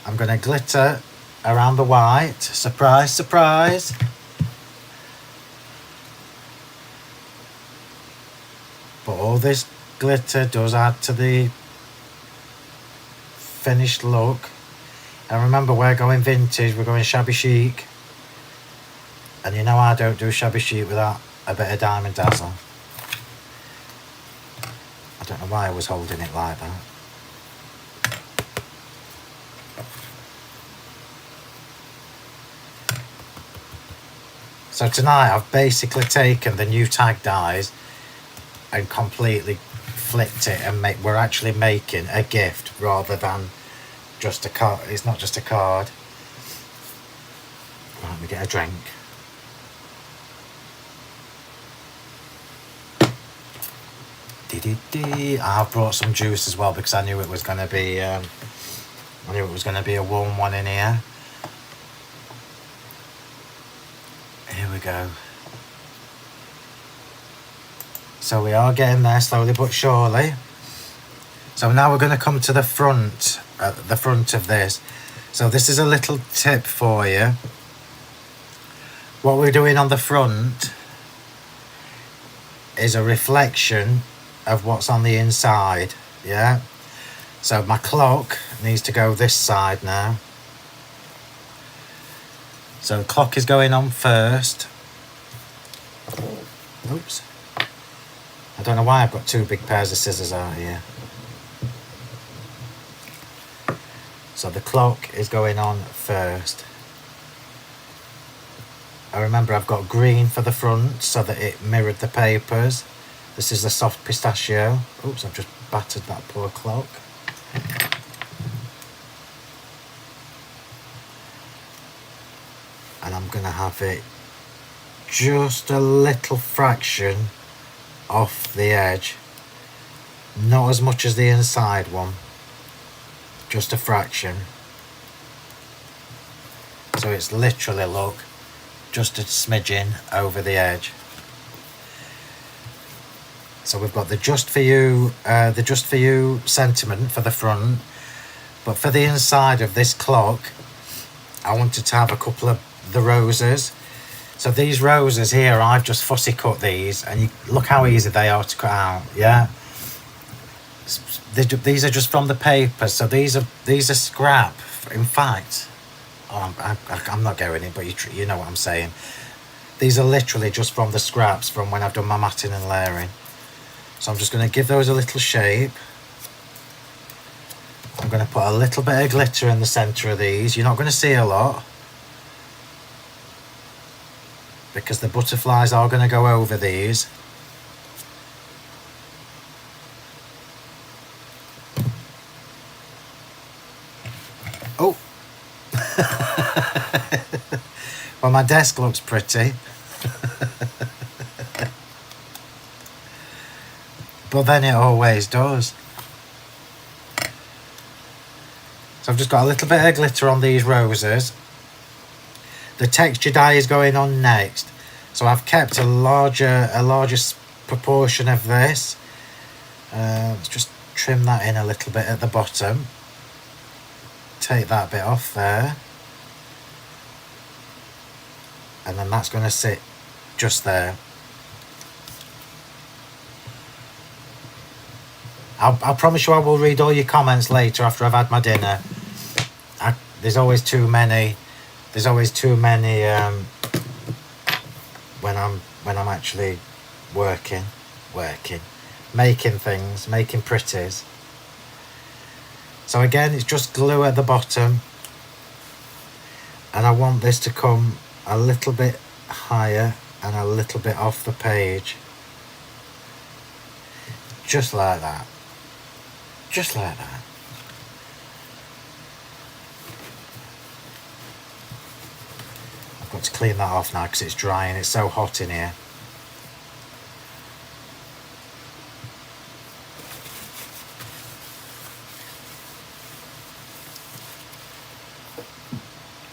I'm going to glitter around the white. Surprise, surprise. But all this glitter does add to the finished look. And remember, we're going vintage, we're going shabby chic. And you know I don't do shabby chic without a bit of diamond dazzle. I don't know why I was holding it like that. So tonight I've basically taken the new tag dies and completely flipped it, and we're actually making a gift rather than just a card. It's not just a card. Right, let me get a drink. I've brought some juice as well because I knew it was going to be a warm one in here. Here we go. So we are getting there slowly but surely. So now we're going to come to the front of this. So this is a little tip for you. What we're doing on the front is a reflection of what's on the inside, yeah? So my clock needs to go this side now. So the clock is going on first. Oops. I don't know why I've got two big pairs of scissors out here. So the clock is going on first. I remember I've got green for the front so that it mirrored the papers. This is the soft pistachio. Oops, I've just battered that poor clock. And I'm going to have it just a little fraction off the edge. Not as much as the inside one. Just a fraction. So it's literally, look, just a smidgen over the edge. So we've got the just for you sentiment for the front, but for the inside of this clock, I wanted to have a couple of the roses. So these roses here, I've just fussy cut these, and you look how easy they are to cut out. Yeah, these are just from the paper, so these are scrap. In fact, I'm not going in, but you know what I'm saying. These are literally just from the scraps from when I've done my matting and layering. So I'm just going to give those a little shape. I'm going to put a little bit of glitter in the centre of these. You're not going to see a lot, because the butterflies are going to go over these. Oh! Well, my desk looks pretty. But then it always does. So I've just got a little bit of glitter on these roses. The texture dye is going on next. So I've kept a larger proportion of this. Let's just trim that in a little bit at the bottom. Take that bit off there. And then that's going to sit just there. I promise you I will read all your comments later after I've had my dinner. There's always too many. There's always too many when I'm actually working, making things, making pretties. So again, it's just glue at the bottom, and I want this to come a little bit higher and a little bit off the page, just like that. Just like that. I've got to clean that off now because it's drying. It's so hot in here.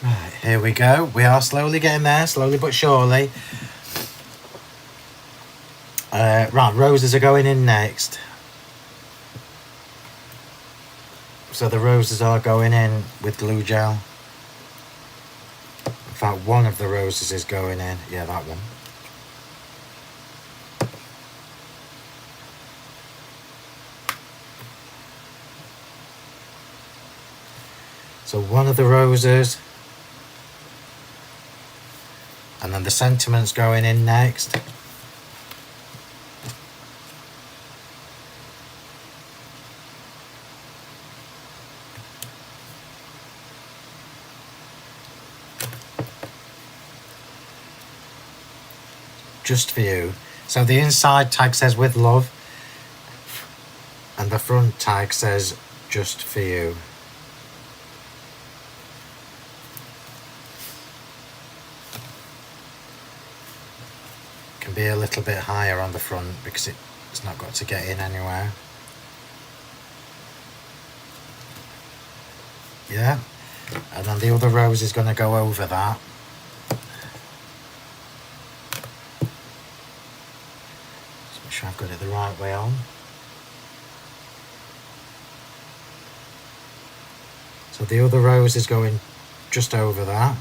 Right, here we go. We are slowly getting there, slowly but surely. Right, roses are going in next. So the roses are going in with glue gel. In fact, one of the roses is going in. Yeah, that one. So one of the roses. And then the sentiments going in next. Just for you. So the inside tag says with love, and the front tag says just for you. Can be a little bit higher on the front because it's not got to get in anywhere. Yeah, and then the other rose is going to go over that. Sure I've got it the right way on. So the other rose is going just over that.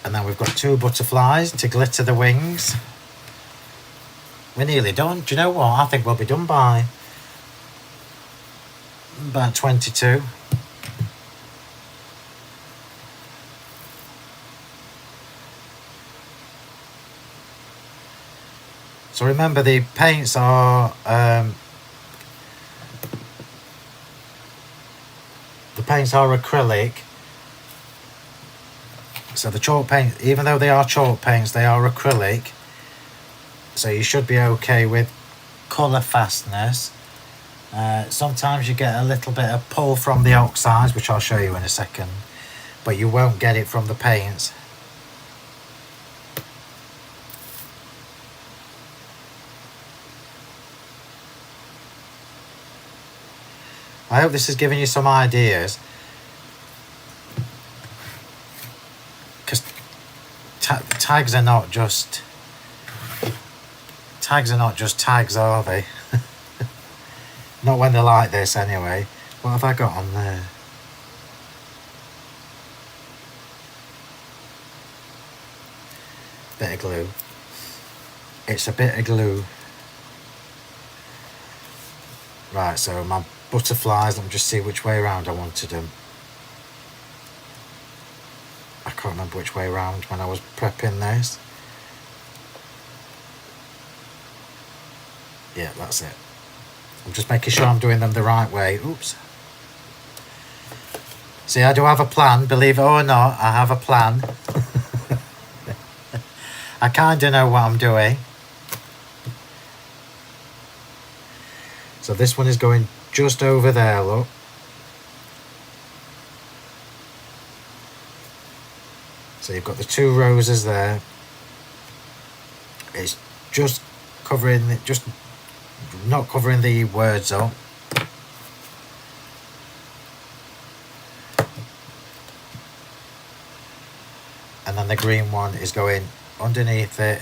And then we've got two butterflies to glitter the wings. We're nearly done. Do you know what? I think we'll be done by about 22. So remember, the paints are acrylic. So the chalk paint, even though they are chalk paints, they are acrylic. So you should be okay with colour fastness. Sometimes you get a little bit of pull from the oxides, which I'll show you in a second, but you won't get it from the paints. I hope this has given you some ideas, because tags are not just tags, are they? Not when they're like this anyway. What have I got on there? Bit of glue. It's a bit of glue. Right, so my butterflies, let me just see which way around I wanted them. remember which way around when I was prepping this. Yeah, that's it. I'm just making sure I'm doing them the right way. Oops. See, I do have a plan, believe it or not, I have a plan. I kind of know what I'm doing. So this one is going just over there, look. So you've got the 2 roses there. It's just covering, just not covering the words up. And then the green one is going underneath it.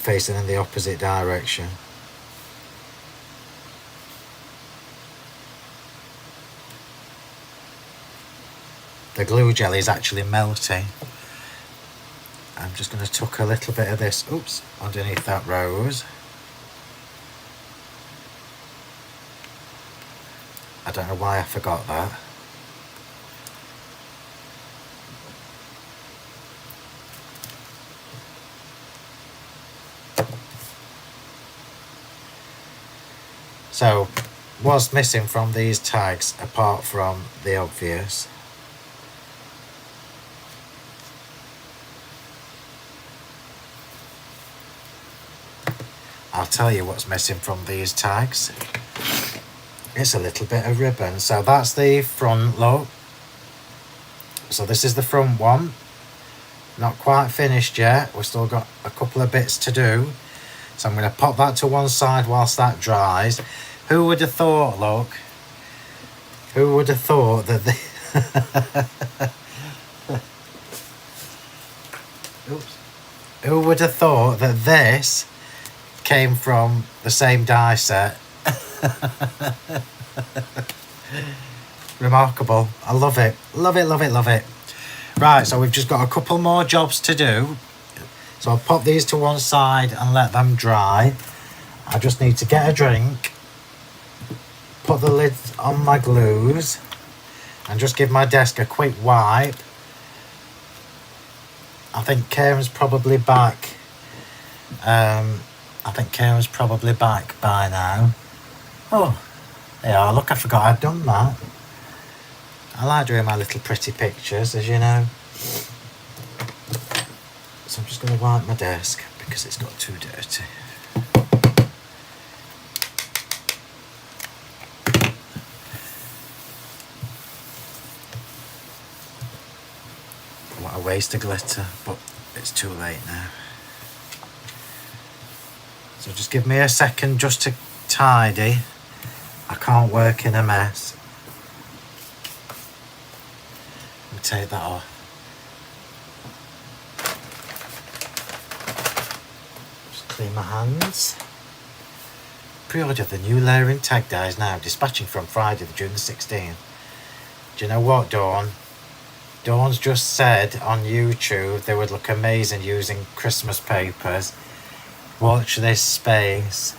Facing in the opposite direction. The glue jelly is actually melting. I'm just going to tuck a little bit of this, oops, underneath that rose. I don't know why I forgot that. So, what's missing from these tags apart from the obvious? I'll tell you what's missing from these tags. It's a little bit of ribbon. So that's the front look. So this is the front one. Not quite finished yet. We've still got a couple of bits to do. So I'm going to pop that to one side whilst that dries. Who would have thought, look? Who would have thought that the... Oops. Who would have thought that this came from the same die set? Remarkable. I love it. Love it, love it, love it. Right, so we've just got a couple more jobs to do. So I'll pop these to one side and let them dry. I just need to get a drink, put the lid on my glues, and just give my desk a quick wipe. I think Kieran's probably back. I think Kieran's probably back by now. Oh, there you are. Look, I forgot I'd done that. I like doing my little pretty pictures, as you know. So I'm just going to wipe my desk because it's got too dirty. What a waste of glitter, but it's too late now. So just give me a second just to tidy. I can't work in a mess. Let me take that off. Just clean my hands. Pre-order the new layering tag dies now, dispatching from Friday, June the 16th. Do you know what, Dawn? Dawn's just said on YouTube they would look amazing using Christmas papers. Watch this space.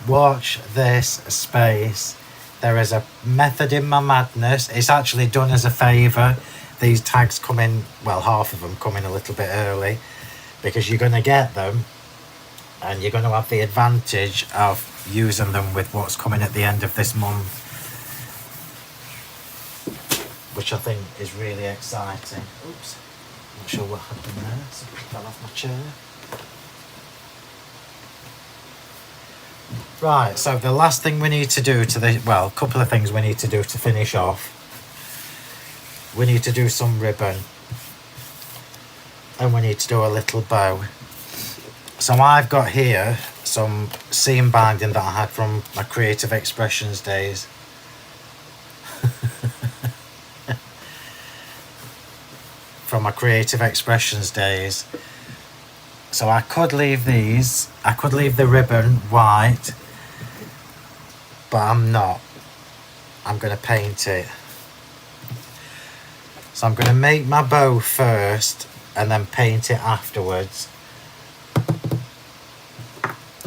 Watch this space. There is a method in my madness. It's actually done as a favour. These tags come in, well, half of them come in a little bit early because you're going to get them and you're going to have the advantage of using them with what's coming at the end of this month, which I think is really exciting. Oops, not sure what happened there. Something fell off my chair. Right, so the last thing we need to do to the, well, a couple of things we need to do to finish off. We need to do some ribbon. And we need to do a little bow. So I've got here some seam binding that I had from my Creative Expressions days. From my Creative Expressions days. So I could leave these, I could leave the ribbon white, but I'm not. I'm going to paint it. So I'm going to make my bow first and then paint it afterwards.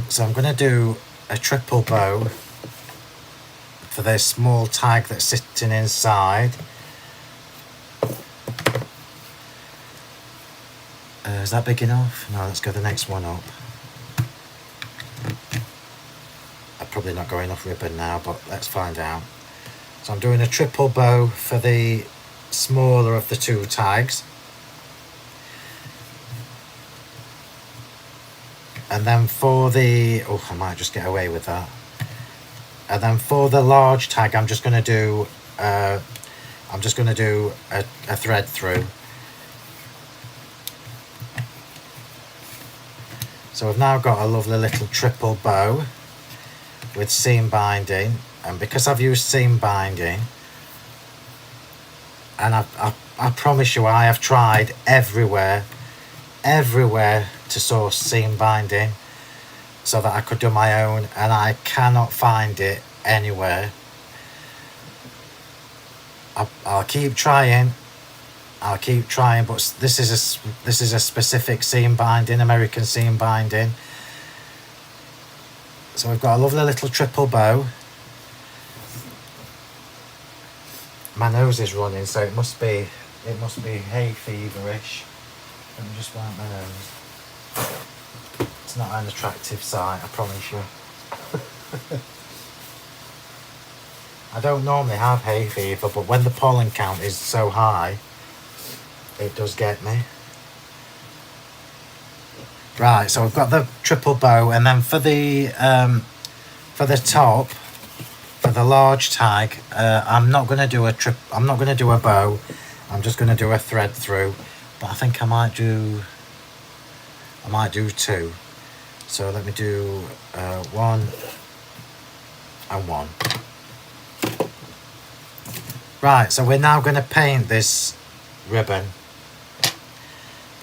So I'm going to do a triple bow for this small tag that's sitting inside. Is that big enough? No, let's go the next one up. I'm probably not got enough ribbon now, but let's find out. So I'm doing a triple bow for the smaller of the two tags. And then for the, oh, I might just get away with that. And then for the large tag, I'm just going to do a thread through. So we've now got a lovely little triple bow with seam binding, and because I've used seam binding, and I promise you I have tried everywhere to source seam binding so that I could do my own, and I cannot find it anywhere. I'll keep trying, but this is a specific seam binding, American seam binding. So we've got a lovely little triple bow. My nose is running, so it must be hay feverish. Let me just wipe my nose. It's not an attractive sight, I promise you. I don't normally have hay fever, but when the pollen count is so high, it does get me. Right, so we've got the triple bow, and then for the top, for the large tag, I'm not going to do a bow. I'm just going to do a thread through, but I think I might do two. So let me do one and one. Right, so we're now going to paint this ribbon.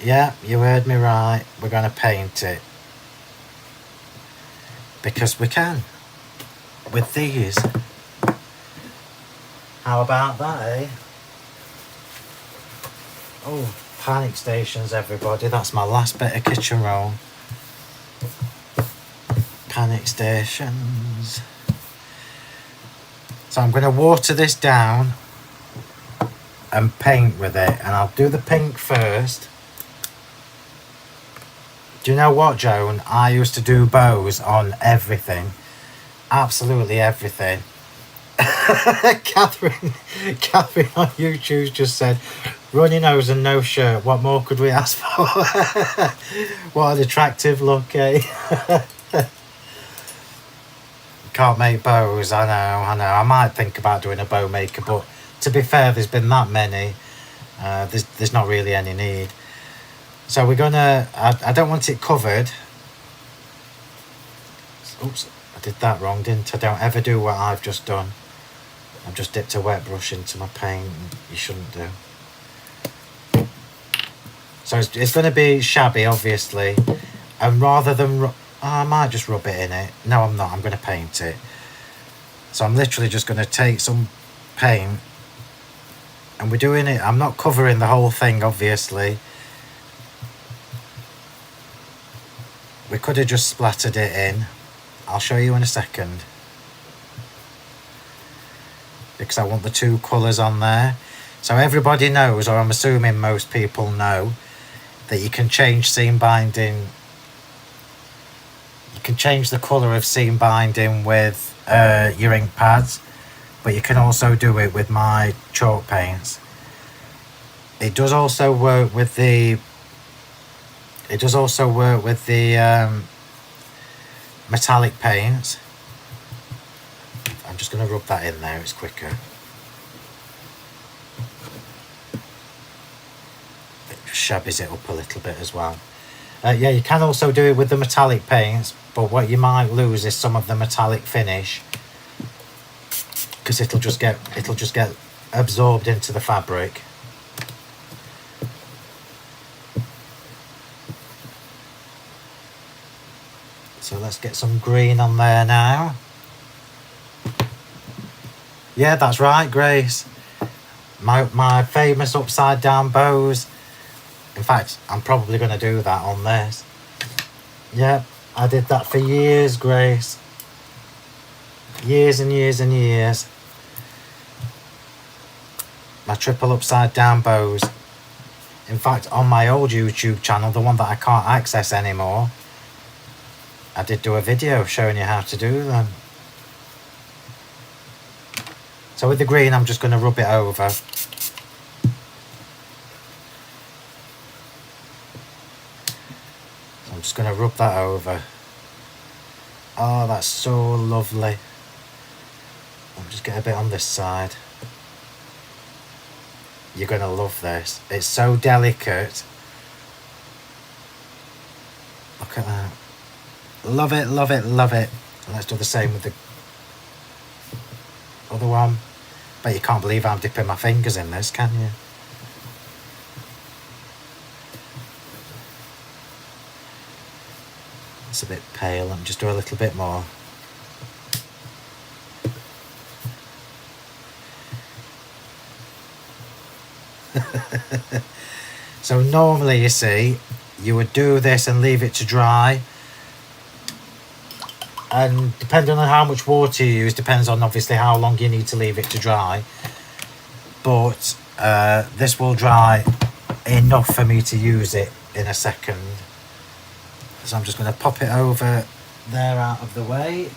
Yeah, you heard me right. We're going to paint it. Because we can. With these. How about that, eh? Oh, panic stations, everybody. That's my last bit of kitchen roll. Panic stations. So I'm going to water this down and paint with it. And I'll do the pink first. Do you know what, Joan? I used to do bows on everything. Absolutely everything. Catherine on YouTube just said, runny nose and no shirt. What more could we ask for? What an attractive look, eh? Can't make bows, I know. I might think about doing a bow maker, but to be fair, there's been that many. There's not really any need. So we're gonna, I don't want it covered. Oops, I did that wrong, didn't I? Don't ever do what I've just done. I've just dipped a wet brush into my paint. You shouldn't do. So it's going to be shabby, obviously. And rather than, I might just rub it in it. No, I'm not. I'm going to paint it. So I'm literally just going to take some paint. And we're doing it. I'm not covering the whole thing, obviously. We could have just splattered it in. I'll show you in a second. Because I want the two colours on there. So everybody knows, or I'm assuming most people know, that you can change seam binding. You can change the colour of seam binding with your ink pads, but you can also do it with my chalk paints. It does also work with the metallic paints. I'm just going to rub that in there, it's quicker. It just shabbies it up a little bit as well. Yeah, you can also do it with the metallic paints, but what you might lose is some of the metallic finish, because it'll just get absorbed into the fabric. So let's get some green on there now. Yeah, that's right, Grace. My famous upside down bows. In fact, I'm probably going to do that on this. Yeah, I did that for years, Grace. years and years and years. My triple upside down bows. In fact, on my old YouTube channel, the one that I can't access anymore, I did do a video showing you how to do them. So with the green, I'm just going to rub it over. So I'm just going to rub that over. Oh, that's so lovely. I'll just get a bit on this side. You're going to love this. It's so delicate. Look at that. Love it, love it, love it. And let's do the same with the other one. But you can't believe I'm dipping my fingers in this, can you? It's a bit pale. Let me just do a little bit more. So normally, you see, you would do this and leave it to dry, and depending on how much water you use depends on obviously how long you need to leave it to dry, but this will dry enough for me to use it in a second. So I'm just going to pop it over there out of the way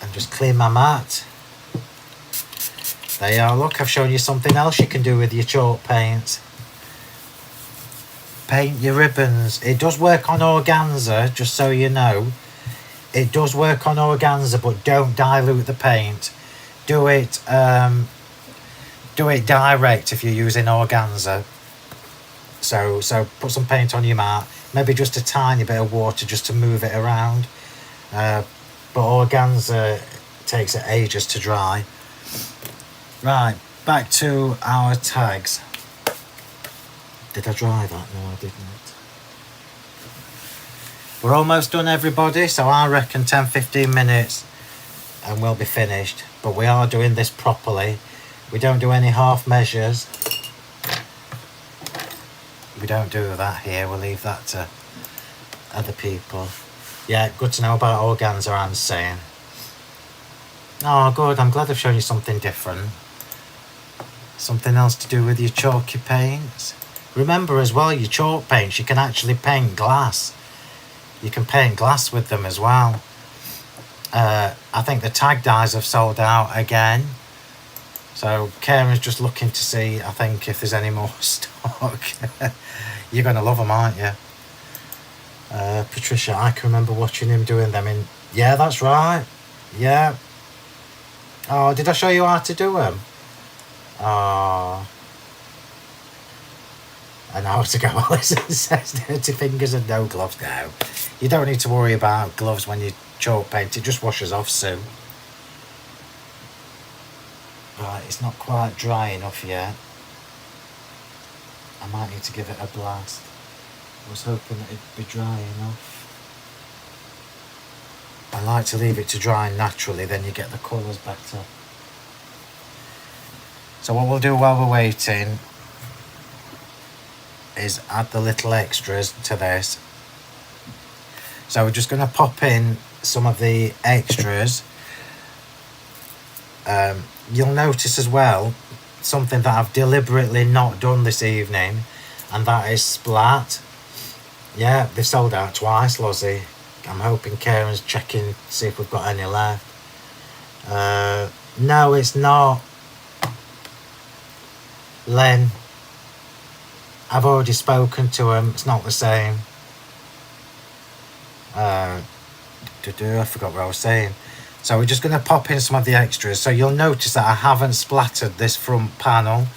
and just clean my mat. There you are, look, I've shown you something else you can do with your chalk paint. Paint your ribbons. It does work on organza, just so you know. It does work on organza, but don't dilute the paint. Do it direct if you're using organza. So put some paint on your mat, maybe just a tiny bit of water just to move it around. But organza takes ages to dry. Right, back to our tags. Did I dry that? No, I didn't. We're almost done, everybody, so I reckon 10-15 minutes and we'll be finished. But we are doing this properly. We don't do any half measures. We don't do that here, we'll leave that to other people. Yeah, good to know about organza, I'm saying. Oh, good, I'm glad I've shown you something different. Something else to do with your chalky paints. Remember as well, your chalk paints, you can actually paint glass. You can paint glass with them as well. I think the tag dyes have sold out again. So Karen's just looking to see, I think, if there's any more stock. You're going to love them, aren't you? Patricia, I can remember watching him doing them in... Yeah, that's right. Yeah. Oh, did I show you how to do them? Oh. An hour to go. Alison says dirty fingers and no gloves. No. You don't need to worry about gloves when you chalk paint. It just washes off soon. Right, it's not quite dry enough yet. I might need to give it a blast. I was hoping that it'd be dry enough. I like to leave it to dry naturally, then you get the colours better. So what we'll do while we're waiting is add the little extras to this. So we're just going to pop in some of the extras. You'll notice as well something that I've deliberately not done this evening, and that is splat. Yeah, they've sold out twice, Lozzie. I'm hoping Karen's checking to see if we've got any left. No, it's not. Len, I've already spoken to him. It's not the same. I forgot what I was saying. So we're just going to pop in some of the extras. So you'll notice that I haven't splattered this front panel.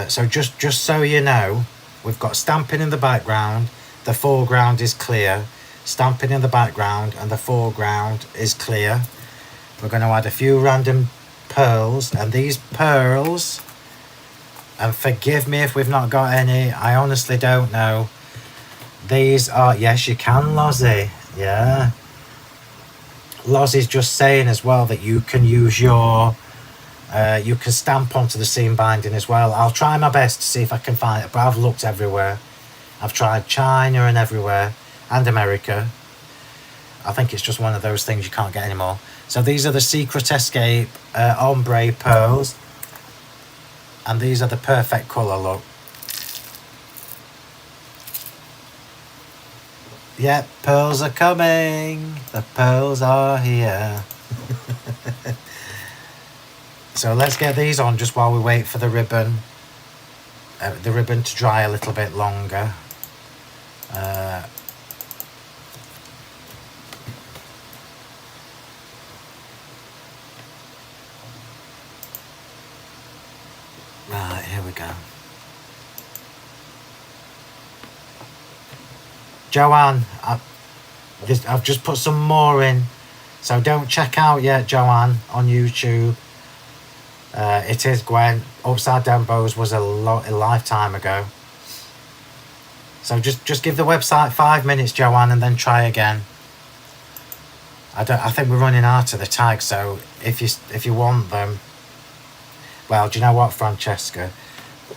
So just so you know, we've got stamping in the background. The foreground is clear. Stamping in the background and the foreground is clear. We're going to add a few random pearls. And these pearls, and forgive me if we've not got any, I honestly don't know. These are, yes, you can, Lozzie. Yeah. Lozzie's just saying as well that you can use your, you can stamp onto the seam binding as well. I'll try my best to see if I can find it, but I've looked everywhere. I've tried China and everywhere, and America. I think it's just one of those things you can't get anymore. So these are the Secret Escape ombre pearls, and these are the perfect colour look. Yep, pearls are coming. The pearls are here. So let's get these on just while we wait for the ribbon to dry a little bit longer. Right, here we go. Joanne, I've just put some more in, so don't check out yet, Joanne, on YouTube. It is Gwen. Upside Down Bows was a lifetime ago. So just give the website 5 minutes, Joanne, and then try again. I think we're running out of the tags, so if you want them, well, do you know what, Francesca?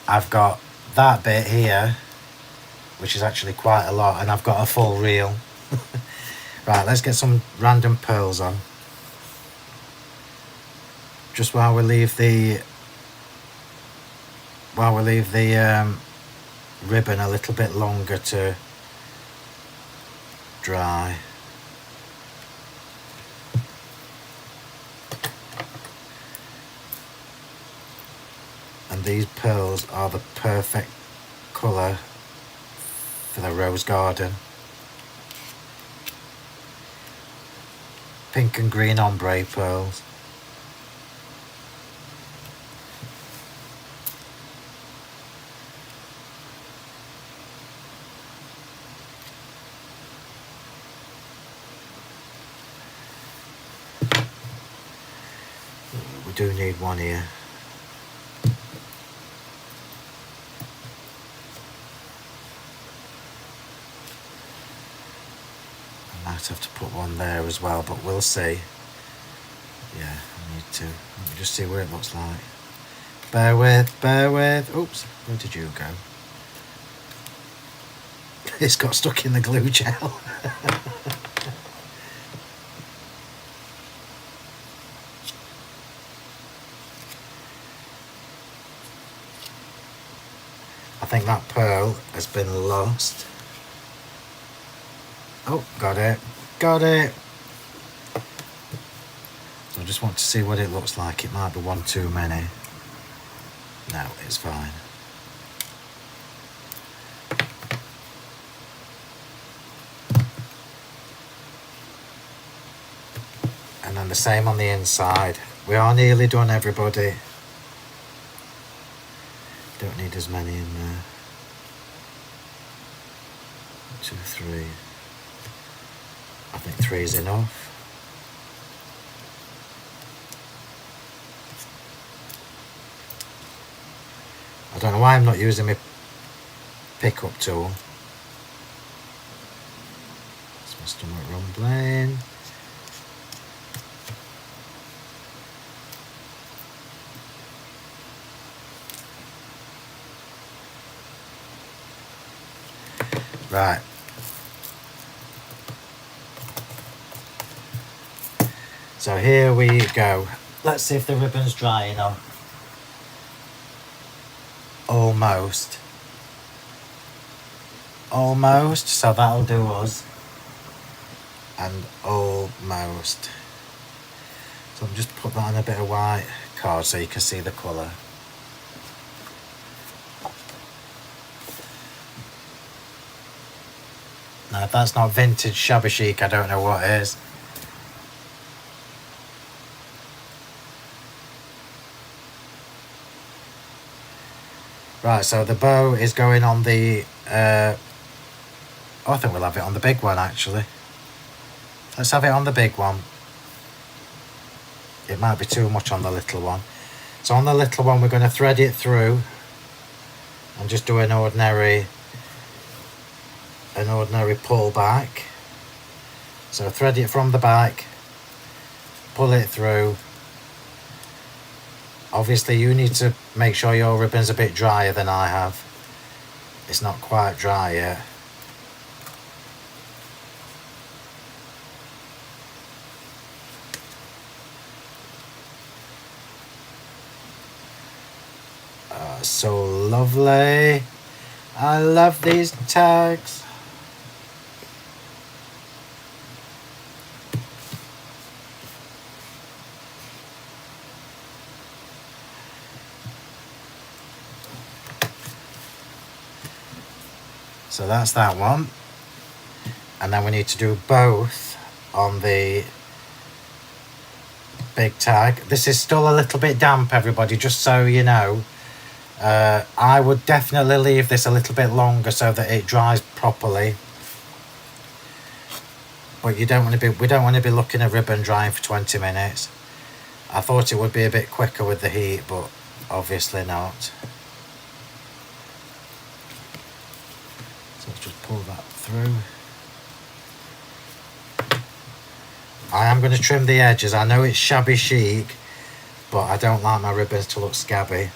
I've got that bit here, which is actually quite a lot, and I've got a full reel. Right, let's get some random pearls on. Just while we leave the ribbon a little bit longer to dry. And these pearls are the perfect colour for the rose garden. Pink and green ombre pearls. We do need one here. Might have to put one there as well, but we'll see. Yeah, I need to. Let me just see where it looks like. Bear with. Oops, where did you go? It's got stuck in the glue gel. I think that pearl has been lost. Oh, got it. So I just want to see what it looks like. It might be one too many. No, it's fine. And then the same on the inside. We are nearly done, everybody. Don't need as many in there. 2, 3. I think 3 is enough. I don't know why I'm not using my pickup tool. It's my stomach rumbling. Right. So here we go. Let's see if the ribbon's dry enough. Almost. So that'll do us. And almost. So I'm just put that on a bit of white card so you can see the colour. Now if that's not vintage Shabby Chic, I don't know what is. Right, so the bow is going on the, I think we'll have it on the big one actually. Let's have it on the big one. It might be too much on the little one. So on the little one we're going to thread it through and just do an ordinary pull back. So thread it from the back, pull it through. Obviously you need to make sure your ribbon's a bit drier than I have. It's not quite dry yet. That's so lovely. I love these tags. So that's that one. And then we need to do both on the big tag. This is still a little bit damp, everybody, just so you know. I would definitely leave this a little bit longer so that it dries properly. But we don't want to be looking at ribbon drying for 20 minutes. I thought it would be a bit quicker with the heat, but obviously not. So let's just pull that through. I am going to trim the edges. I know it's shabby chic, but I don't like my ribbons to look scabby.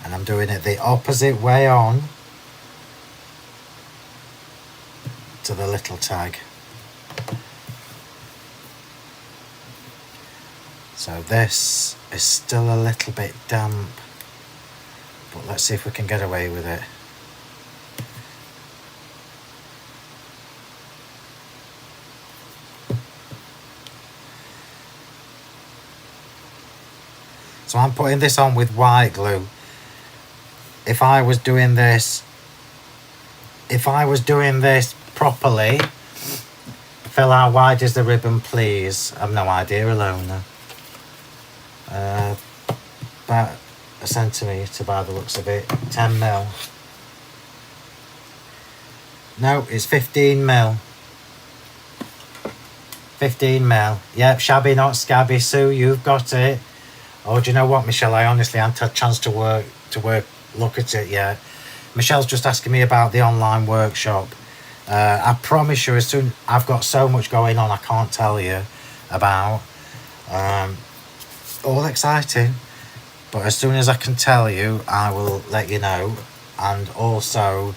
And I'm doing it the opposite way on to the little tag. So this is still a little bit damp, but let's see if we can get away with it. So I'm putting this on with white glue. If I was doing this properly, Phill, how wide is the ribbon, please? I've no idea, Alona. About a centimetre by the looks of it. 10 mil. No, it's 15 mil. 15 mil. Yep, shabby not scabby. Sue, you've got it. Oh, do you know what, Michelle? I honestly haven't had a chance to look at it yet. Michelle's just asking me about the online workshop. I promise you, as soon I've got so much going on, I can't tell you about. All exciting, but as soon as I can tell you, I will let you know. And also,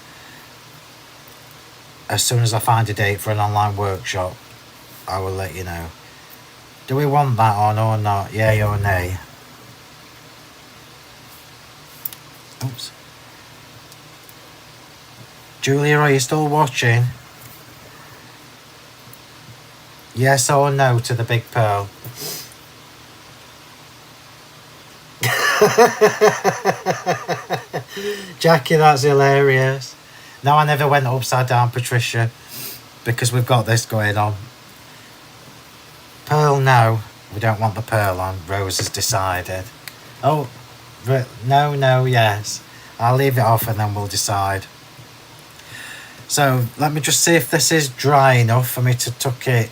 as soon as I find a date for an online workshop, I will let you know. Do we want that on or not? Yay or nay? Oops. Julia, are you still watching? Yes or no to the big pearl? Jackie, that's hilarious. No, I never went upside down, Patricia, because we've got this going on. Pearl, no. We don't want the pearl on. Rose has decided. Oh, no, yes. I'll leave it off and then we'll decide. So let me just see if this is dry enough for me to tuck it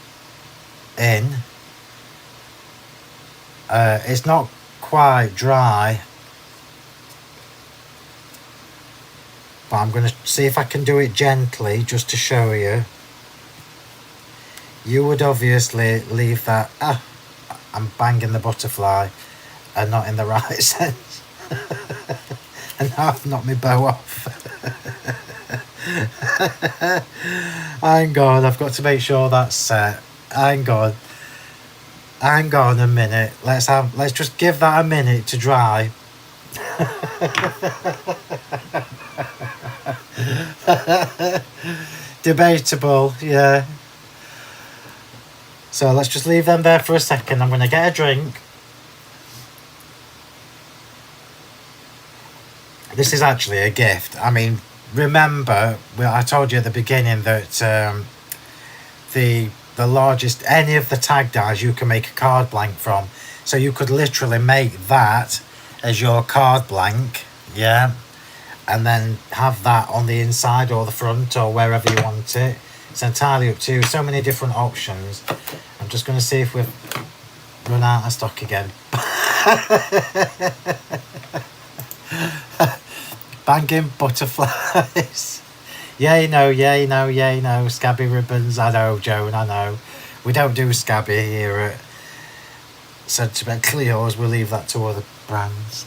in. It's not quite dry, but I'm going to see if I can do it gently just to show you. You would obviously leave that. I'm banging the butterfly and not in the right sense. And now I've knocked my bow off. Hang on, I've got to make sure that's set. Hang on a minute. Let's just give that a minute to dry. Debatable, yeah. So let's just leave them there for a second. I'm going to get a drink. This is actually a gift. I mean, remember, I told you at the beginning that the largest, any of the tag dies you can make a card blank from. So you could literally make that as your card blank, yeah, and then have that on the inside or the front or wherever you want it. It's entirely up to you. So many different options. I'm just going to see if we've run out of stock again. Banging butterflies. Yay, no. Scabby ribbons. I know, Joan, I know. We don't do scabby here at Sentimentally Yours. We'll leave that to other brands.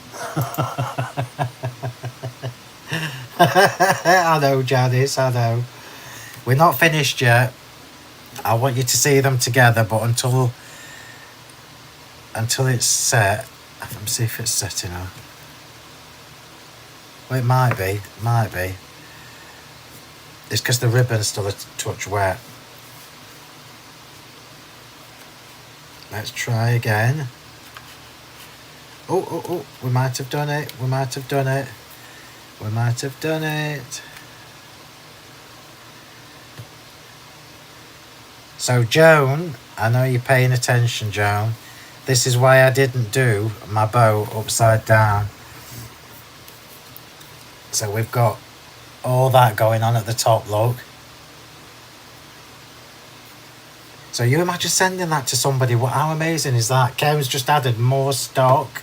I know, Janice, I know. We're not finished yet. I want you to see them together, but until until it's set. Let me see if it's set enough. Well, it might be. It's because the ribbon's still a touch wet. Let's try again. Oh, we might have done it. So Joan, I know you're paying attention, Joan. This is why I didn't do my bow upside down. So we've got all that going on at the top, look. So you imagine sending that to somebody, how amazing is that? Karen's just added more stock.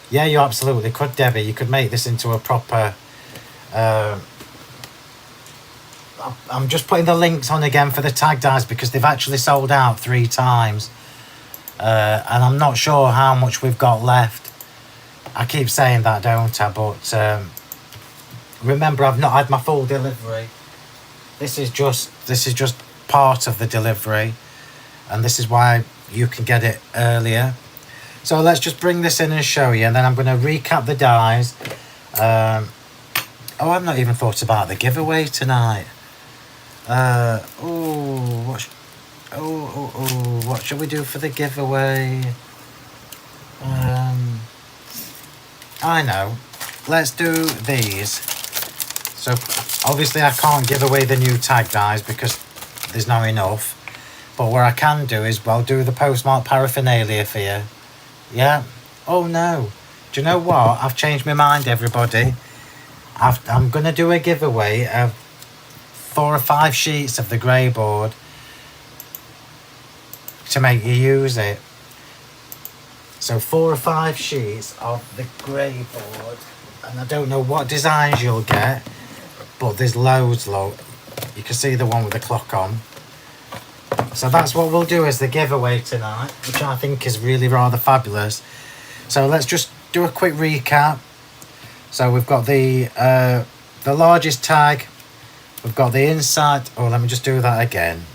Yeah, you absolutely could, Debbie. You could make this into a proper... I'm just putting the links on again for the tag dies because they've actually sold out 3 times. And I'm not sure how much we've got left. I keep saying that, don't I? But remember, I've not had my full delivery. This is just part of the delivery, and this is why you can get it earlier. So let's just bring this in and show you, and then I'm going to recap the dies. Oh, I've not even thought about the giveaway tonight. What shall we do for the giveaway? I know. Let's do these. So obviously I can't give away the new tag dies because there's not enough. But what I can do is, well, do the postmark paraphernalia for you. Yeah? Oh no. Do you know what? I've changed my mind, everybody. I'm going to do a giveaway of 4 or 5 sheets of the grey board to make you use it. So 4 or 5 sheets of the grey board. And I don't know what designs you'll get, but there's loads, look. You can see the one with the clock on. So that's what we'll do as the giveaway tonight, which I think is really rather fabulous. So let's just do a quick recap. So we've got the largest tag. We've got the inside. Oh, let me just do that again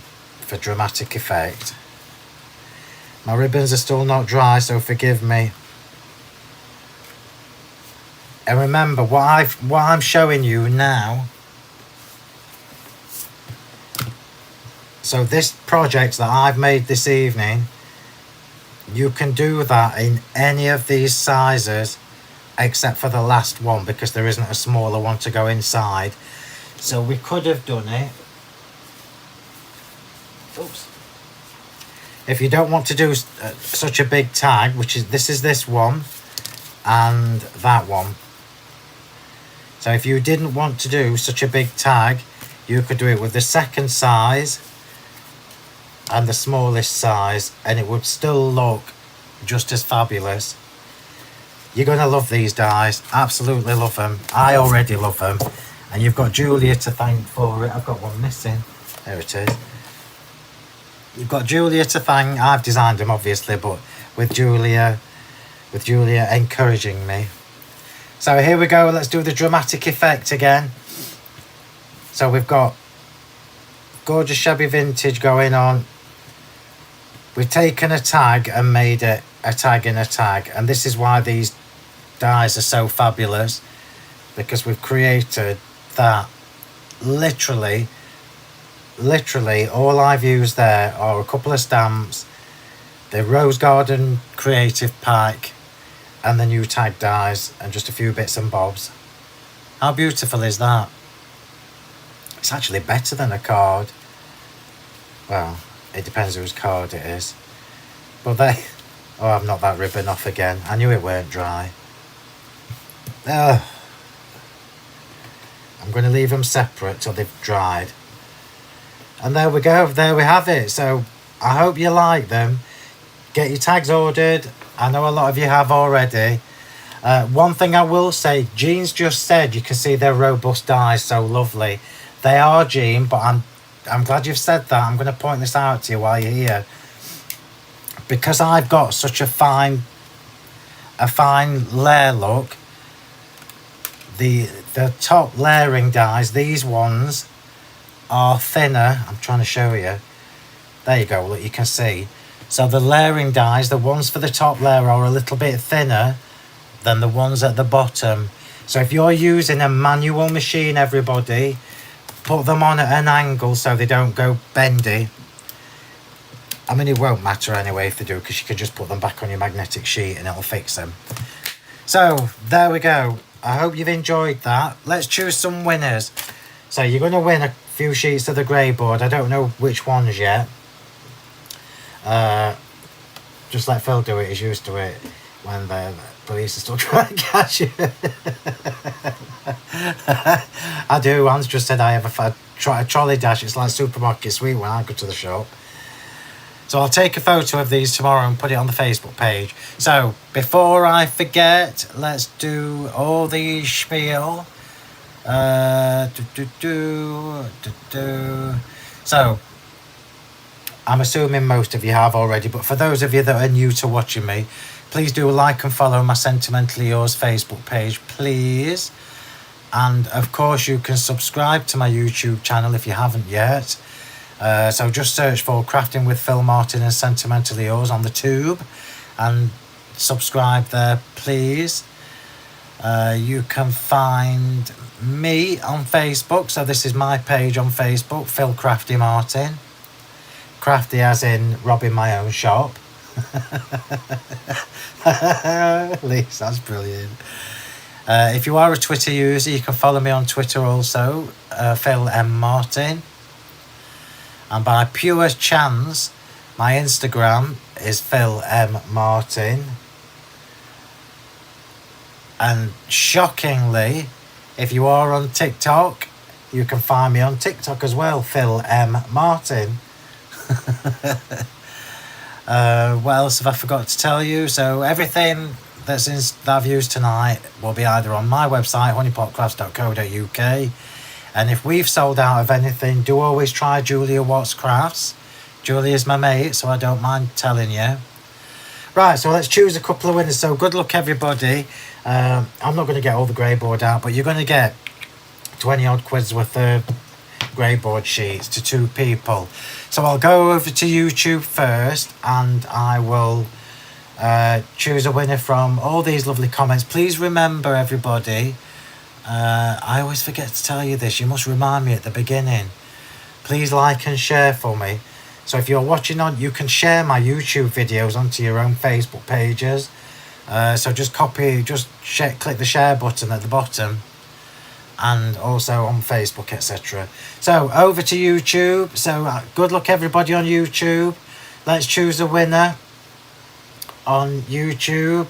for dramatic effect. My ribbons are still not dry, so forgive me. And remember, what I'm showing you now. So this project that I've made this evening, you can do that in any of these sizes except for the last one because there isn't a smaller one to go inside. So we could have done it. Oops. If you don't want to do such a big tag, which is this one and that one. So if you didn't want to do such a big tag, you could do it with the second size and the smallest size, and it would still look just as fabulous. You're going to love these dies. Absolutely love them. I already love them. And you've got Julia to thank for it. I've got one missing. There it is. You've got Julia to thank. I've designed them, obviously, but with Julia encouraging me. So here we go. Let's do the dramatic effect again. So we've got gorgeous shabby vintage going on. We've taken a tag and made it a tag in a tag. And this is why these dies are so fabulous. Because we've created that. Literally, all I've used there are a couple of stamps, the Rose Garden Creative Pack, and the new tag dies, and just a few bits and bobs. How beautiful is that? It's actually better than a card. Well, it depends whose card it is. But they... Oh, I've knocked that ribbon off again. I knew it weren't dry. Ugh. I'm going to leave them separate till they've dried. And there we go. There we have it. So I hope you like them. Get your tags ordered. I know a lot of you have already. One thing I will say, Jean's just said you can see their robust dies so lovely. They are, Jean, but I'm glad you've said that. I'm going to point this out to you while you're here. Because I've got such a fine layer look. The top layering dies, these ones are thinner. I'm trying to show you. There you go, look, you can see. So the layering dies, the ones for the top layer are a little bit thinner than the ones at the bottom. So if you're using a manual machine, everybody, put them on at an angle so they don't go bendy. I mean, it won't matter anyway if they do, because you can just put them back on your magnetic sheet and it'll fix them. So there we go. I hope you've enjoyed that. Let's choose some winners. So you're going to win a few sheets of the grey board. I don't know which ones yet. Just let Phil do it. He's used to it when the police are still trying to catch you. I do. Hans just said I have a trolley dash. It's like supermarket sweet when I go to the shop. So I'll take a photo of these tomorrow and put it on the Facebook page. So before I forget, let's do all the spiel. So I'm assuming most of you have already, but for those of you that are new to watching me, please do like and follow my Sentimentally Yours Facebook page, please. And of course you can subscribe to my YouTube channel if you haven't yet. So just search for Crafting with Phill Martin and Sentimentally Yours on the tube and subscribe there, please. You can find me on Facebook. So this is my page on Facebook, Phill Crafty Martin. Crafty as in robbing my own shop. At least that's brilliant. If you are a Twitter user, you can follow me on Twitter also, Phill M Martin. And by pure chance, my Instagram is Phill M Martin. And shockingly, if you are on TikTok, you can find me on TikTok as well, Phill M Martin. What else have I forgot to tell you? So everything that I've used tonight will be either on my website, honeypotcrafts.co.uk. And if we've sold out of anything, do always try Julia Watts Crafts. Julia's my mate, so I don't mind telling you. Right, so let's choose a couple of winners. So good luck, everybody. I'm not going to get all the grey board out, but you're going to get 20 odd quid's worth of grey board sheets to 2 people. So I'll go over to YouTube first, and I will choose a winner from all these lovely comments. Please remember, everybody, I always forget to tell you this. You must remind me at the beginning. Please like and share for me. So if you're watching on, you can share my YouTube videos onto your own Facebook pages. So just click the share button at the bottom, and also on Facebook, etc. So over to YouTube. So good luck, everybody, on YouTube. Let's choose a winner on YouTube.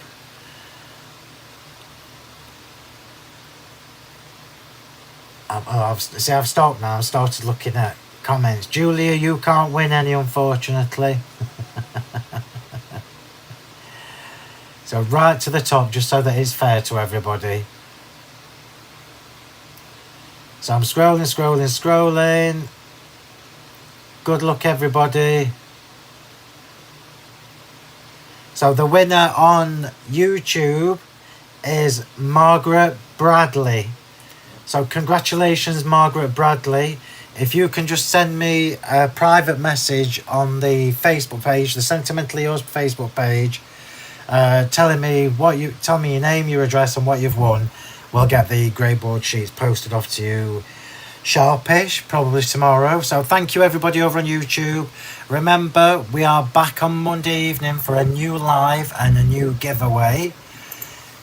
I've stopped now. I've started looking at comments. Julia, you can't win any, unfortunately. So right to the top, just so that it's fair to everybody. So I'm scrolling. Good luck, everybody. So the winner on YouTube is Margaret Bradley. So congratulations, Margaret Bradley. If you can just send me a private message on the Facebook page, the Sentimentally Yours Facebook page, telling me tell me your name, your address, and what you've won, we'll get the grey board sheets posted off to you sharpish, probably tomorrow. So thank you, everybody over on YouTube. Remember, we are back on Monday evening for a new live and a new giveaway.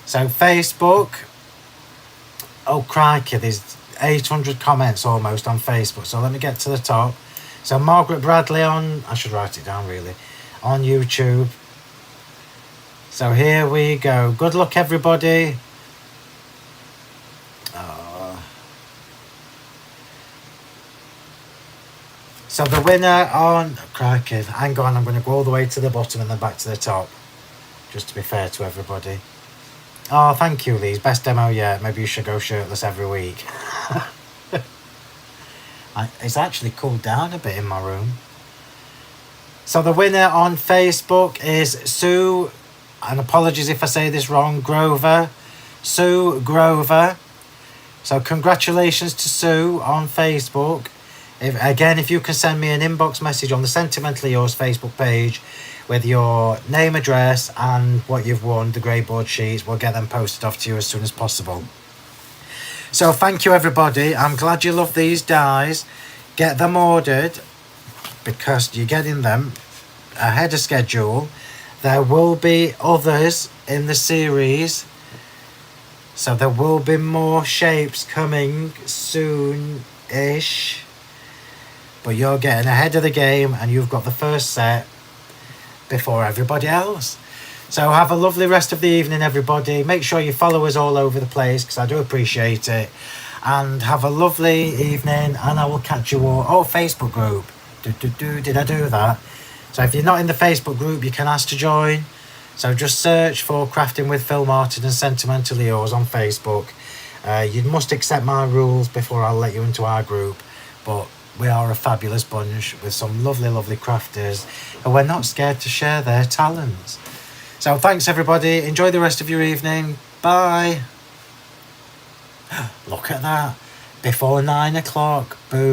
So Facebook, oh crikey, there's 800 comments almost on Facebook. So let me get to the top. So Margaret Bradley I should write it down really, on YouTube. So here we go. Good luck, everybody. So the winner on... Crikey, hang on, I'm going to go all the way to the bottom and then back to the top. Just to be fair to everybody. Oh, thank you, Lee. Best demo yet. Maybe you should go shirtless every week. It's actually cooled down a bit in my room. So the winner on Facebook is Sue, and apologies if I say this wrong, Grover. Sue Grover. So congratulations to Sue on Facebook. If you can send me an inbox message on the Sentimentally Yours Facebook page with your name, address, and what you've won, the grey board sheets. We'll get them posted off to you as soon as possible. So thank you, everybody. I'm glad you love these dies. Get them ordered, because you're getting them ahead of schedule. There will be others in the series, so there will be more shapes coming soon-ish. But you're getting ahead of the game, and you've got the first set before everybody else. So have a lovely rest of the evening, everybody. Make sure you follow us all over the place, because I do appreciate it. And have a lovely evening, and I will catch you all. Oh, Facebook group. Did I do that? So if you're not in the Facebook group, you can ask to join. So just search for Crafting with Phill Martin and Sentimentally Yours on Facebook. You must accept my rules before I'll let you into our group. But we are a fabulous bunch with some lovely, lovely crafters, and we're not scared to share their talents. So thanks, everybody. Enjoy the rest of your evening. Bye. Look at that. Before 9 o'clock. Boom.